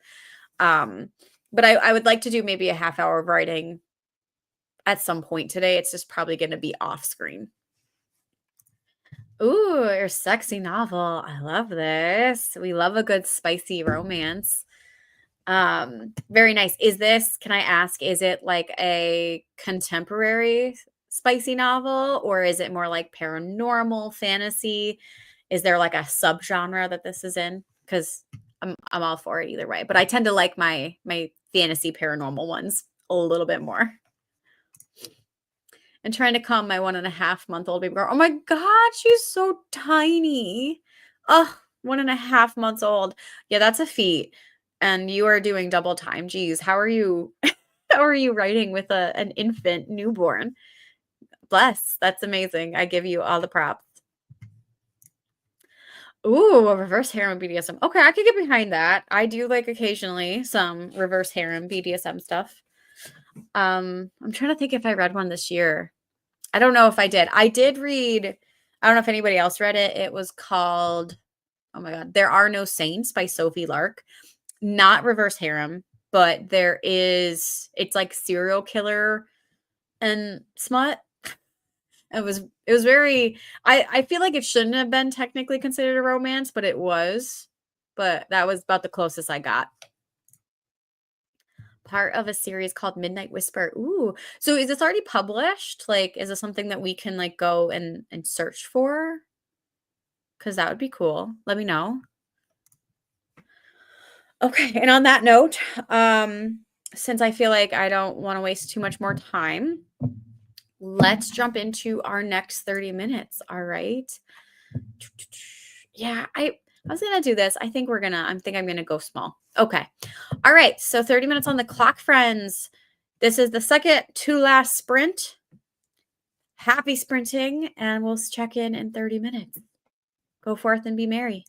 But I would like to do maybe a half hour of writing at some point today. It's just probably going to be off screen. Ooh, your sexy novel. I love this. We love a good spicy romance. Very nice. Is this, can I ask, is it like a contemporary spicy novel or is it more like paranormal fantasy? Is there like a subgenre that this is in? Because I'm all for it either way. But I tend to like my fantasy paranormal ones a little bit more. And trying to calm my 1.5-month-old baby girl. Oh my god, she's so tiny. Oh, 1.5 months old. Yeah, that's a feat. And you are doing double time. Geez, how are you how are you writing with an infant newborn? Bless. That's amazing. I give you all the props. Ooh, a reverse harem BDSM. Okay, I could get behind that. I do like occasionally some reverse harem BDSM stuff. I'm trying to think if I read one this year. I don't know if I did. I did read, I don't know if anybody else read it. It was called, oh my God, There Are No Saints by Sophie Lark. Not reverse harem, but it's like serial killer and smut. It was very, I feel like it shouldn't have been technically considered a romance, but it was. But that was about the closest I got. Part of a series called Midnight Whisper. Ooh. So is this already published? Like, is this something that we can like go and search for? Because that would be cool. Let me know. Okay. And on that note, since I feel like I don't want to waste too much more time, let's jump into our next 30 minutes. All right. Yeah, I was gonna do this. I think I'm gonna go small. Okay. All right. So 30 minutes on the clock, friends. This is the second to last sprint. Happy sprinting, and we'll check in 30 minutes. Go forth and be merry.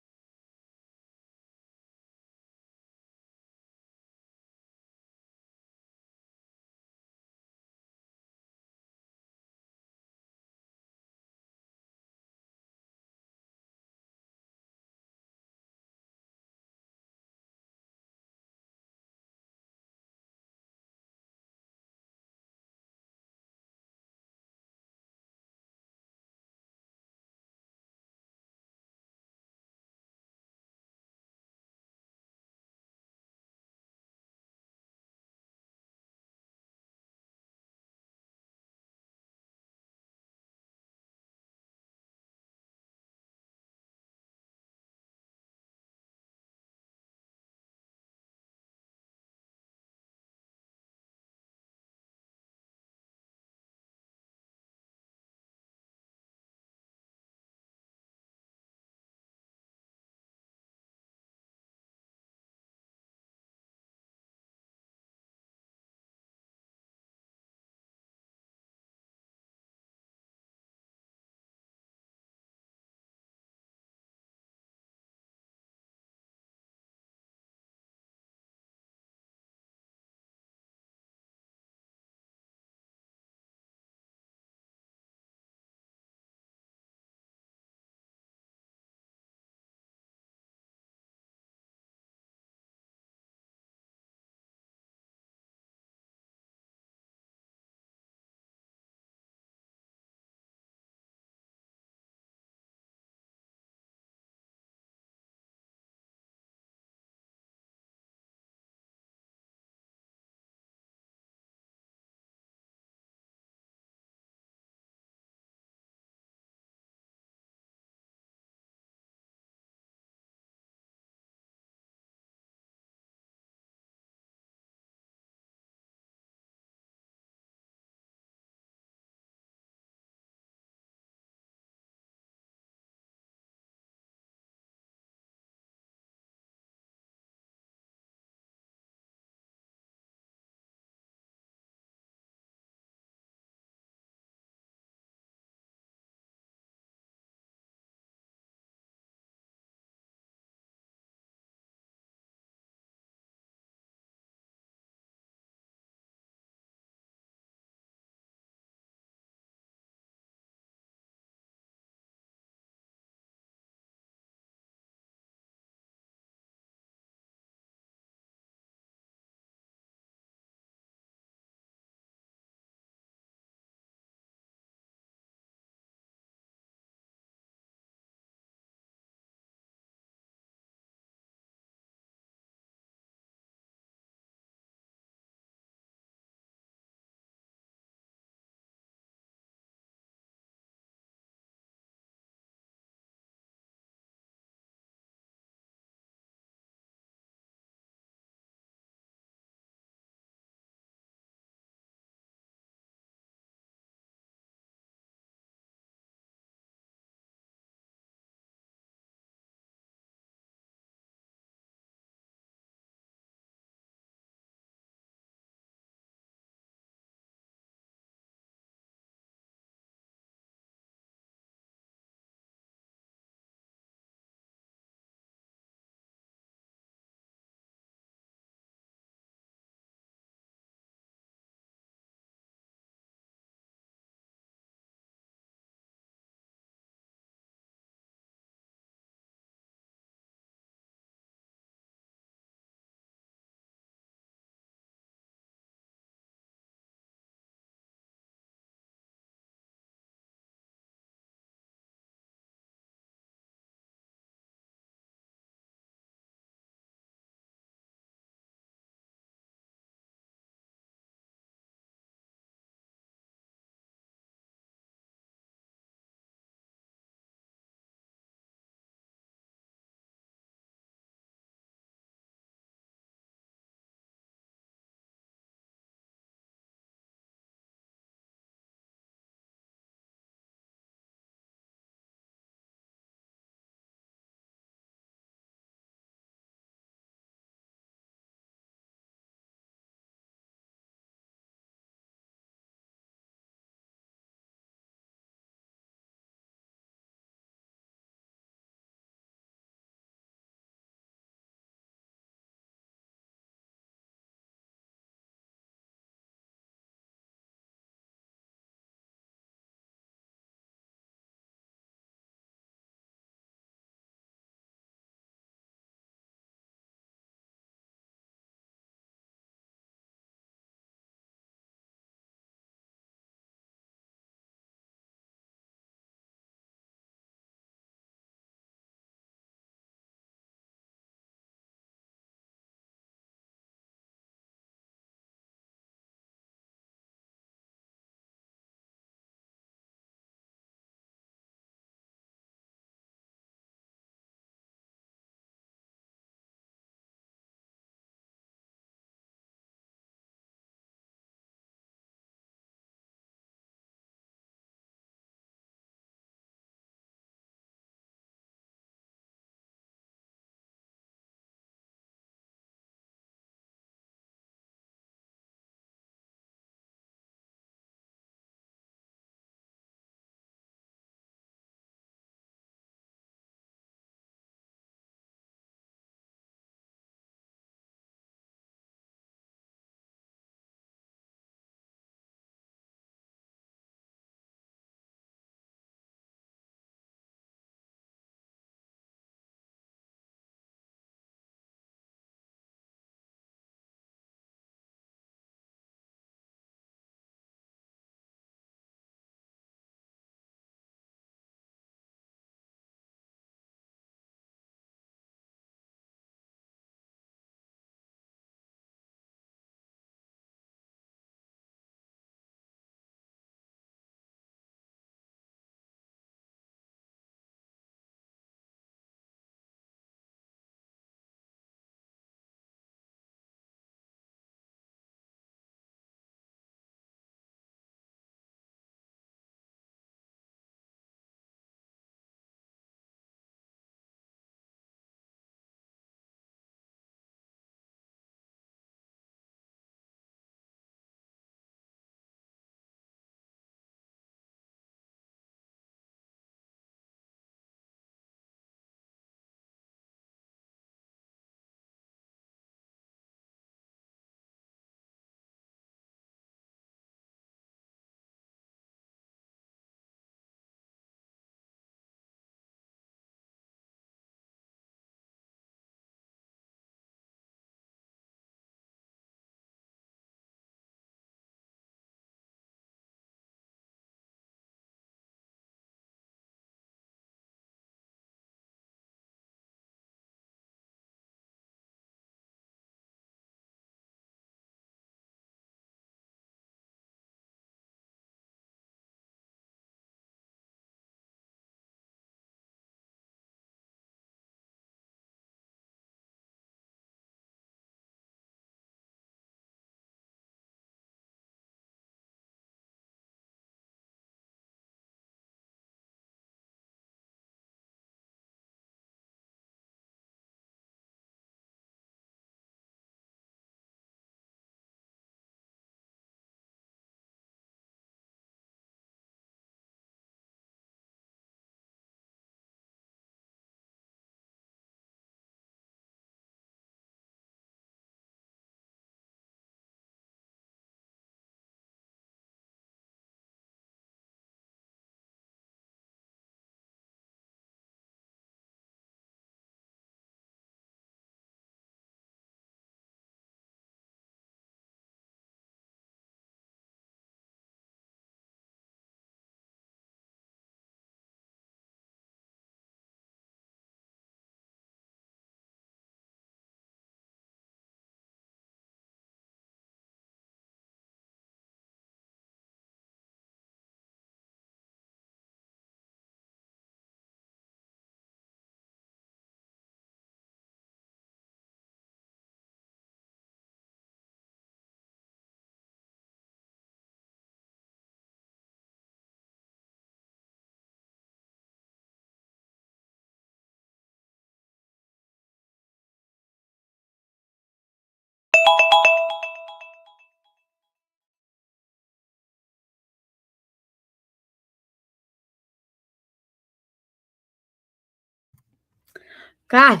God,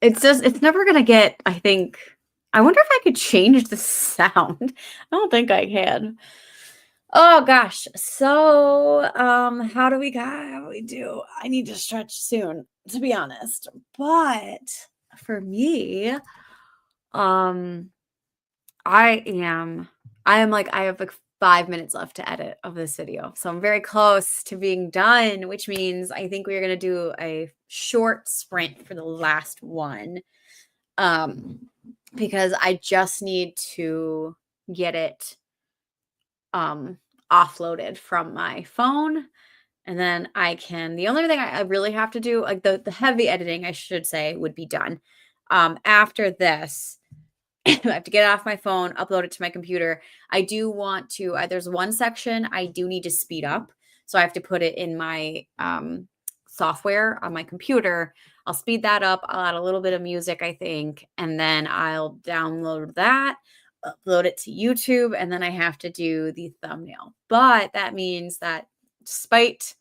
it's never gonna get, I think. I wonder if I could change the sound. I don't think I can. Oh gosh. So, how do we do? I need to stretch soon, to be honest. But for me, um, I am I am like I have like 5 minutes left to edit of this video. So I'm very close to being done, which means I think we're gonna do a short sprint for the last one. Um, because I just need to get it um offloaded from my phone. And then the only thing I really have to do, like the heavy editing, I should say, would be done. After this, I have to get it off my phone, upload it to my computer. I do want to, there's one section I do need to speed up. So I have to put it in my software on my computer. I'll speed that up. I'll add a little bit of music, I think, and then I'll download that, upload it to YouTube, and then I have to do the thumbnail. But that means that despite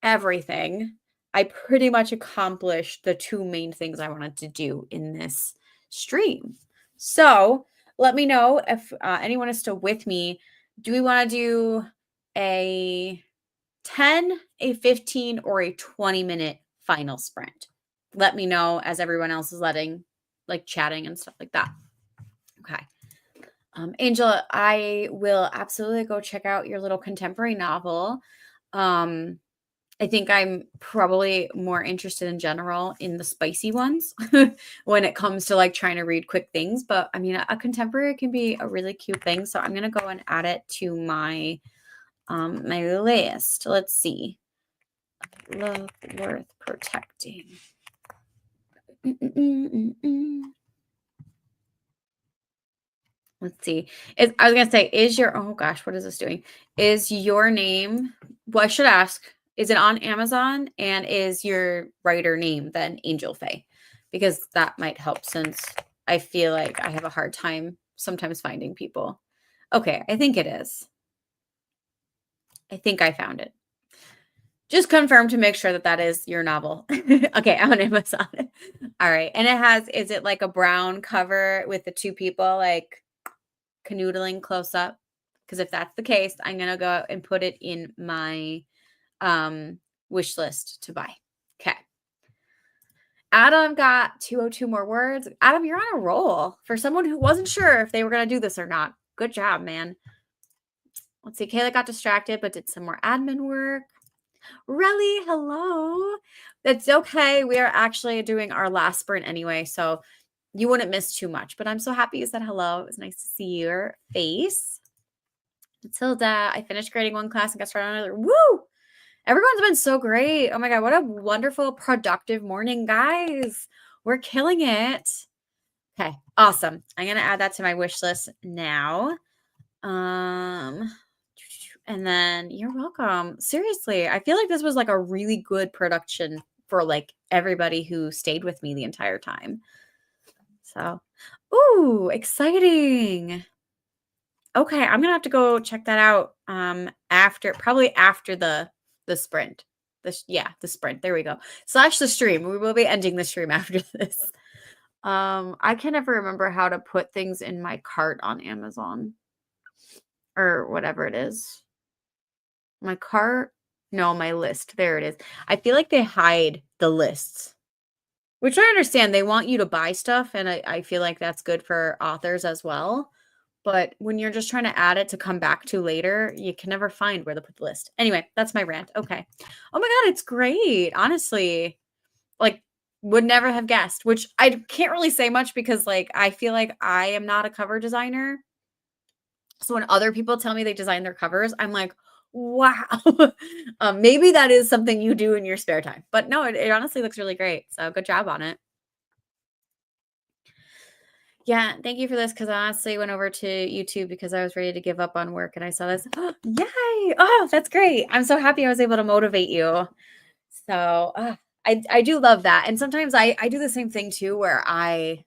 everything, I pretty much accomplished the two main things I wanted to do in this stream. So let me know if anyone is still with me. Do we want to do a 10, a 15, or a 20-minute final sprint? Let me know as everyone else is chatting and stuff like that. Okay. Angela, I will absolutely go check out your little contemporary novel. I think I'm probably more interested in general in the spicy ones when it comes to like trying to read quick things. But I mean, a contemporary can be a really cute thing. So I'm gonna go and add it to my my list. Let's see. Love worth protecting. Let's see. I was gonna say, oh gosh, what is this doing? Is your name, well, I should ask, is it on Amazon? And is your writer name then Angel Faye? Because that might help since I feel like I have a hard time sometimes finding people. Okay, I think it is. I think I found it. Just confirm to make sure that that is your novel. Okay, I'm on Amazon. All right. And is it like a brown cover with the two people like canoodling close up? Because if that's the case, I'm going to go and put it in my wish list to buy. Okay. Adam got 202 more words. Adam, you're on a roll for someone who wasn't sure if they were going to do this or not. Good job, man. Let's see. Kayla got distracted, but did some more admin work. Really? Hello? That's okay. We are actually doing our last sprint anyway, so you wouldn't miss too much. But I'm so happy you said hello. It was nice to see your face. Matilda, I finished grading one class and got started on another. Woo! Everyone's been so great. Oh my God, what a wonderful, productive morning, guys. We're killing it. Okay, awesome. I'm going to add that to my wish list now. And then you're welcome. Seriously, I feel like this was like a really good production for like everybody who stayed with me the entire time. So, ooh, exciting. Okay, I'm gonna have to go check that out probably after the sprint. The sprint. There we go. / the stream. We will be ending the stream after this. I can never remember how to put things in my cart on Amazon or whatever it is. My cart? No, my list. There it is. I feel like they hide the lists, which I understand. They want you to buy stuff, and I feel like that's good for authors as well. But when you're just trying to add it to come back to later, you can never find where to put the list. Anyway, that's my rant. Okay. Oh my God, it's great. Honestly, like, would never have guessed, which I can't really say much because, like, I feel like I am not a cover designer. So when other people tell me they design their covers, I'm like, wow. Maybe that is something you do in your spare time. But no, it honestly looks really great. So good job on it. Yeah, thank you for this because I honestly went over to YouTube because I was ready to give up on work and I saw this. Oh, yay! Oh, that's great. I'm so happy I was able to motivate you. So I do love that. And sometimes I do the same thing too, where I'm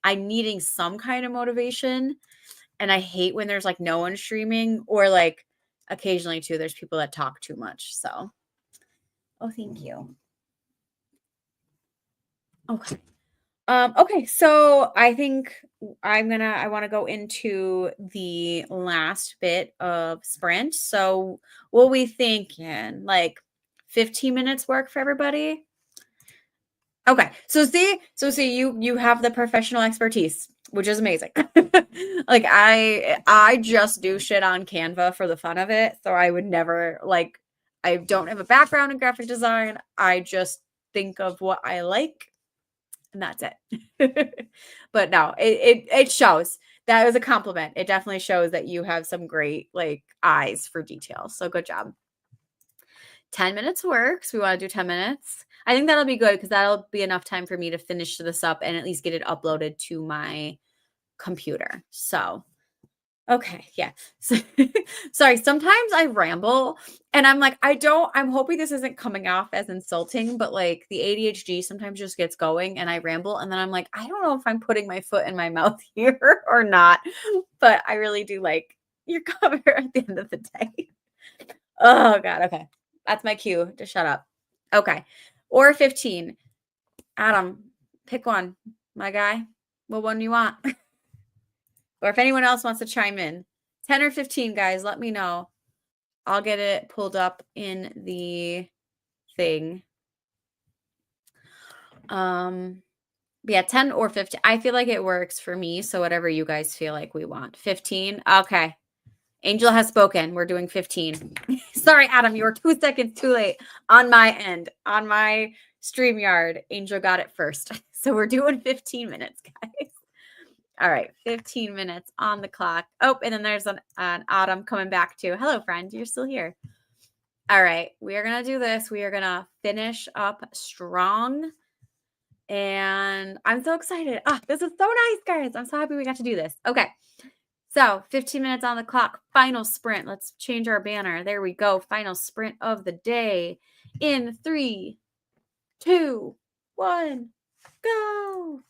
needing some kind of motivation. And I hate when there's like no one streaming or like occasionally too, there's people that talk too much. So, oh, thank you. Okay. Okay, so I think I want to go into the last bit of sprint. So what we thinking? Like 15 minutes work for everybody? Okay. So see you have the professional expertise, which is amazing. Like I just do shit on Canva for the fun of it. So I would never like I don't have a background in graphic design. I just think of what I like and that's it. But no, it shows. That was a compliment. It definitely shows that you have some great like eyes for detail. So good job. 10 minutes works. We want to do 10 minutes. I think that'll be good because that'll be enough time for me to finish this up and at least get it uploaded to my computer. So, okay, yeah. So, sorry, sometimes I ramble and I'm like, I'm hoping this isn't coming off as insulting, but like the ADHD sometimes just gets going and I ramble and then I'm like, I don't know if I'm putting my foot in my mouth here or not, but I really do like your cover at the end of the day. Oh god, okay. That's my cue to shut up. Okay. Or 15. Adam, pick one. My guy. What one do you want? Or if anyone else wants to chime in. 10 or 15, guys, let me know. I'll get it pulled up in the thing. Yeah, 10 or 15. I feel like it works for me, so whatever you guys feel like we want. 15. Okay. Angel has spoken. We're doing 15. Sorry, Adam, you were 2 seconds too late on my end. On my StreamYard, Angel got it first. So we're doing 15 minutes, guys. All right, 15 minutes on the clock. Oh, and then there's an Autumn coming back too. Hello, friend. You're still here. All right, we are going to do this. We are going to finish up strong. And I'm so excited. Ah, this is so nice, guys. I'm so happy we got to do this. Okay. So 15 minutes on the clock, final sprint. Let's change our banner. There we go. Final sprint of the day in 3, 2, 1, go.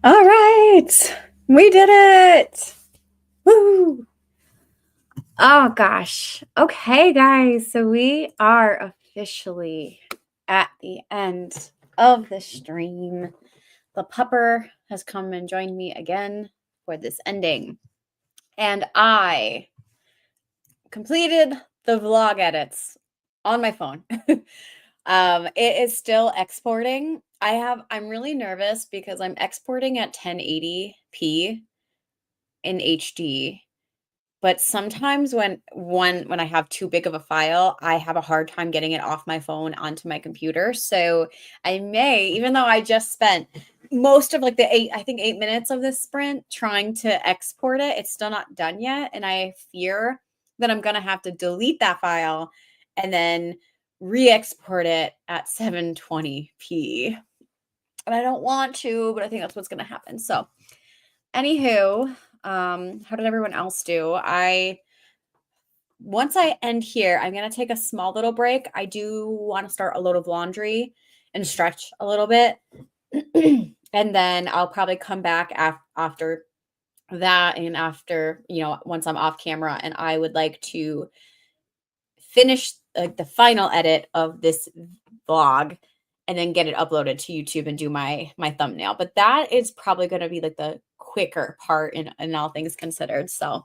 All right. We did it. Woo. Oh gosh. Okay, guys. So we are officially at the end of the stream. The pupper has come and joined me again for this ending. And I completed the vlog edits on my phone. It is still exporting. I'm really nervous because I'm exporting at 1080p in HD. But sometimes when I have too big of a file, I have a hard time getting it off my phone onto my computer. So I may, even though I just spent most of like the 8 minutes of this sprint trying to export it, it's still not done yet. And I fear that I'm gonna have to delete that file and then re-export it at 720p. And I don't want to, but I think that's what's gonna happen. So anywho, how did everyone else do? Once I end here, I'm going to take a small little break. I do want to start a load of laundry and stretch a little bit. And then I'll probably come back after that and after, once I'm off camera, and I would like to finish the final edit of this vlog and then get it uploaded to YouTube and do my thumbnail. But that is probably going to be like the quicker part in all things considered. So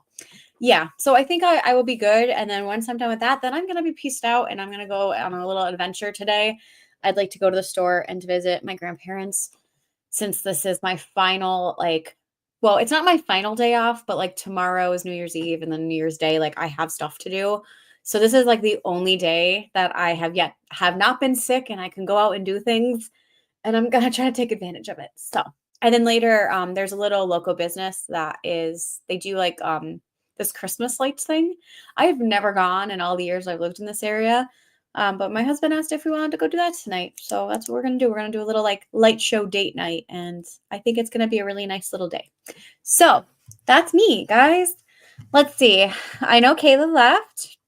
yeah, so I think I will be good. And then once I'm done with that, then I'm going to be peaced out and I'm going to go on a little adventure today. I'd like to go to the store and visit my grandparents since this is my final, well, it's not my final day off, but like tomorrow is New Year's Eve and then New Year's Day, like I have stuff to do. So this is like the only day that I have not been sick and I can go out and do things. And I'm going to try to take advantage of it. So, and then later, there's a little local business they do like, this Christmas lights thing. I've never gone in all the years I've lived in this area. But my husband asked if we wanted to go do that tonight. So that's what we're going to do. We're going to do a little like light show date night. And I think it's going to be a really nice little day. So that's me, guys. Let's see. I know Kayla left.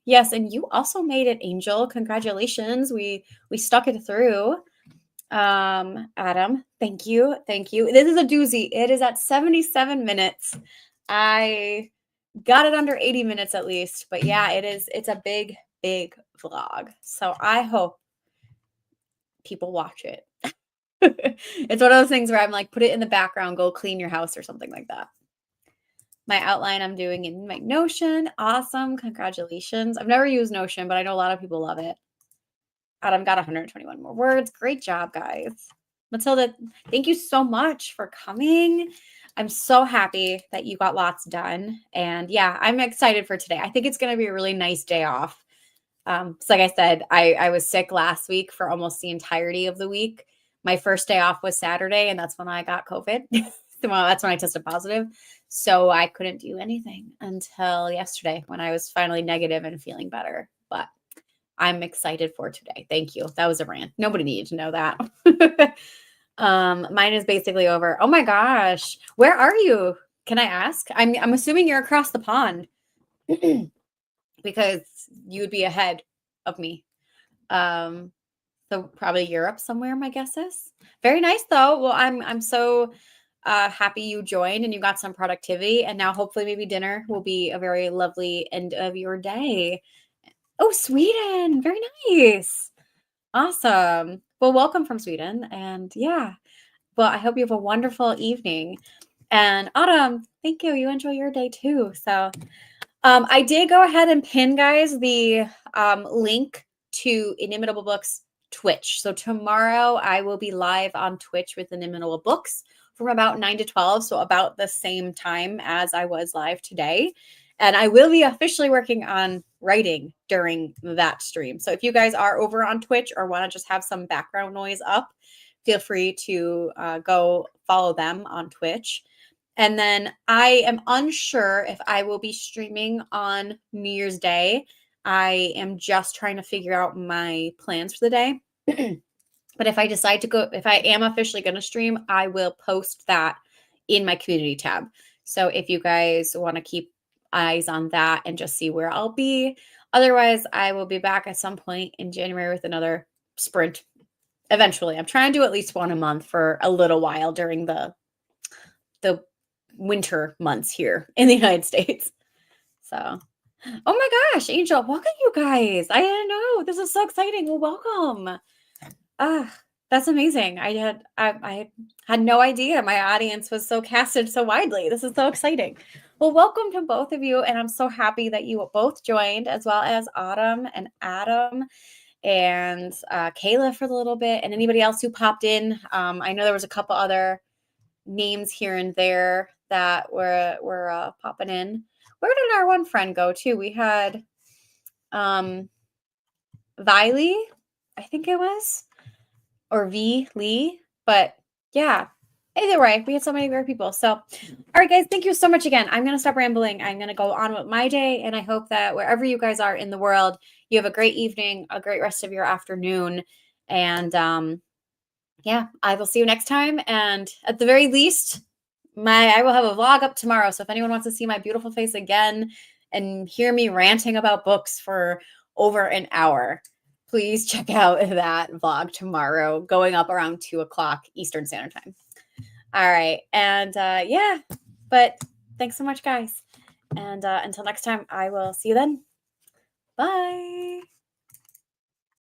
Yes, and you also made it, Angel. Congratulations. We stuck it through. Adam, thank you. Thank you. This is a doozy. It is at 77 minutes. I got it under 80 minutes at least, but yeah, it's a big vlog. So I hope people watch it. It's one of those things where I'm like, put it in the background, go clean your house or something like that. My outline I'm doing in my Notion. Awesome. Congratulations. I've never used Notion, but I know a lot of people love it. Adam got 121 more words. Great job, guys. Matilda, thank you so much for coming. I'm so happy that you got lots done. And yeah, I'm excited for today. I think it's going to be a really nice day off. So like I said, I was sick last week for almost the entirety of the week. My first day off was Saturday, and that's when I got COVID. Well, that's when I tested positive. So I couldn't do anything until yesterday when I was finally negative and feeling better. But I'm excited for today. Thank you. That was a rant. Nobody needed to know that. Mine is basically over. Oh my gosh. Where are you? Can I ask? I'm assuming you're across the pond because you would be ahead of me. So probably Europe somewhere, my guess is. Very nice though. Well, I'm so happy you joined and you got some productivity. And now hopefully maybe dinner will be a very lovely end of your day. Oh, Sweden. Very nice. Awesome. Well, welcome from Sweden. And yeah, well, I hope you have a wonderful evening. And Autumn, thank you. You enjoy your day too. So I did go ahead and pin, guys, the link to Inimitable Books Twitch. So tomorrow I will be live on Twitch with Inimitable Books from about 9 to 12. So about the same time as I was live today. And I will be officially working on writing during that stream. So if you guys are over on Twitch or want to just have some background noise up, feel free to go follow them on Twitch. And then I am unsure if I will be streaming on New Year's Day. I am just trying to figure out my plans for the day. But if I decide to go, if I am officially going to stream, I will post that in my community tab. So if you guys want to keep eyes on that and just see where I'll be. Otherwise, I will be back at some point in January with another sprint eventually. I'm trying to do at least one a month for a little while during the winter months here in the United States. So, oh my gosh, Angel, welcome you guys. I didn't know. This is so exciting. Well, welcome. That's amazing. I had no idea my audience was so casted so widely. This is so exciting. Well, welcome to both of you, and I'm so happy that you both joined, as well as Autumn and Adam and Kayla for a little bit, and anybody else who popped in. I know there was a couple other names here and there that were popping in. Where did our one friend go too? We had Viley, I think it was, or V Lee, but yeah. Either way, we had so many great people. So, all right, guys, thank you so much again. I'm going to stop rambling. I'm going to go on with my day, and I hope that wherever you guys are in the world, you have a great evening, a great rest of your afternoon, and yeah, I will see you next time. And at the very least, I will have a vlog up tomorrow. So if anyone wants to see my beautiful face again and hear me ranting about books for over an hour, please check out that vlog tomorrow, going up around 2:00 Eastern Standard Time. All right. And yeah, but thanks so much, guys. And until next time, I will see you then. Bye.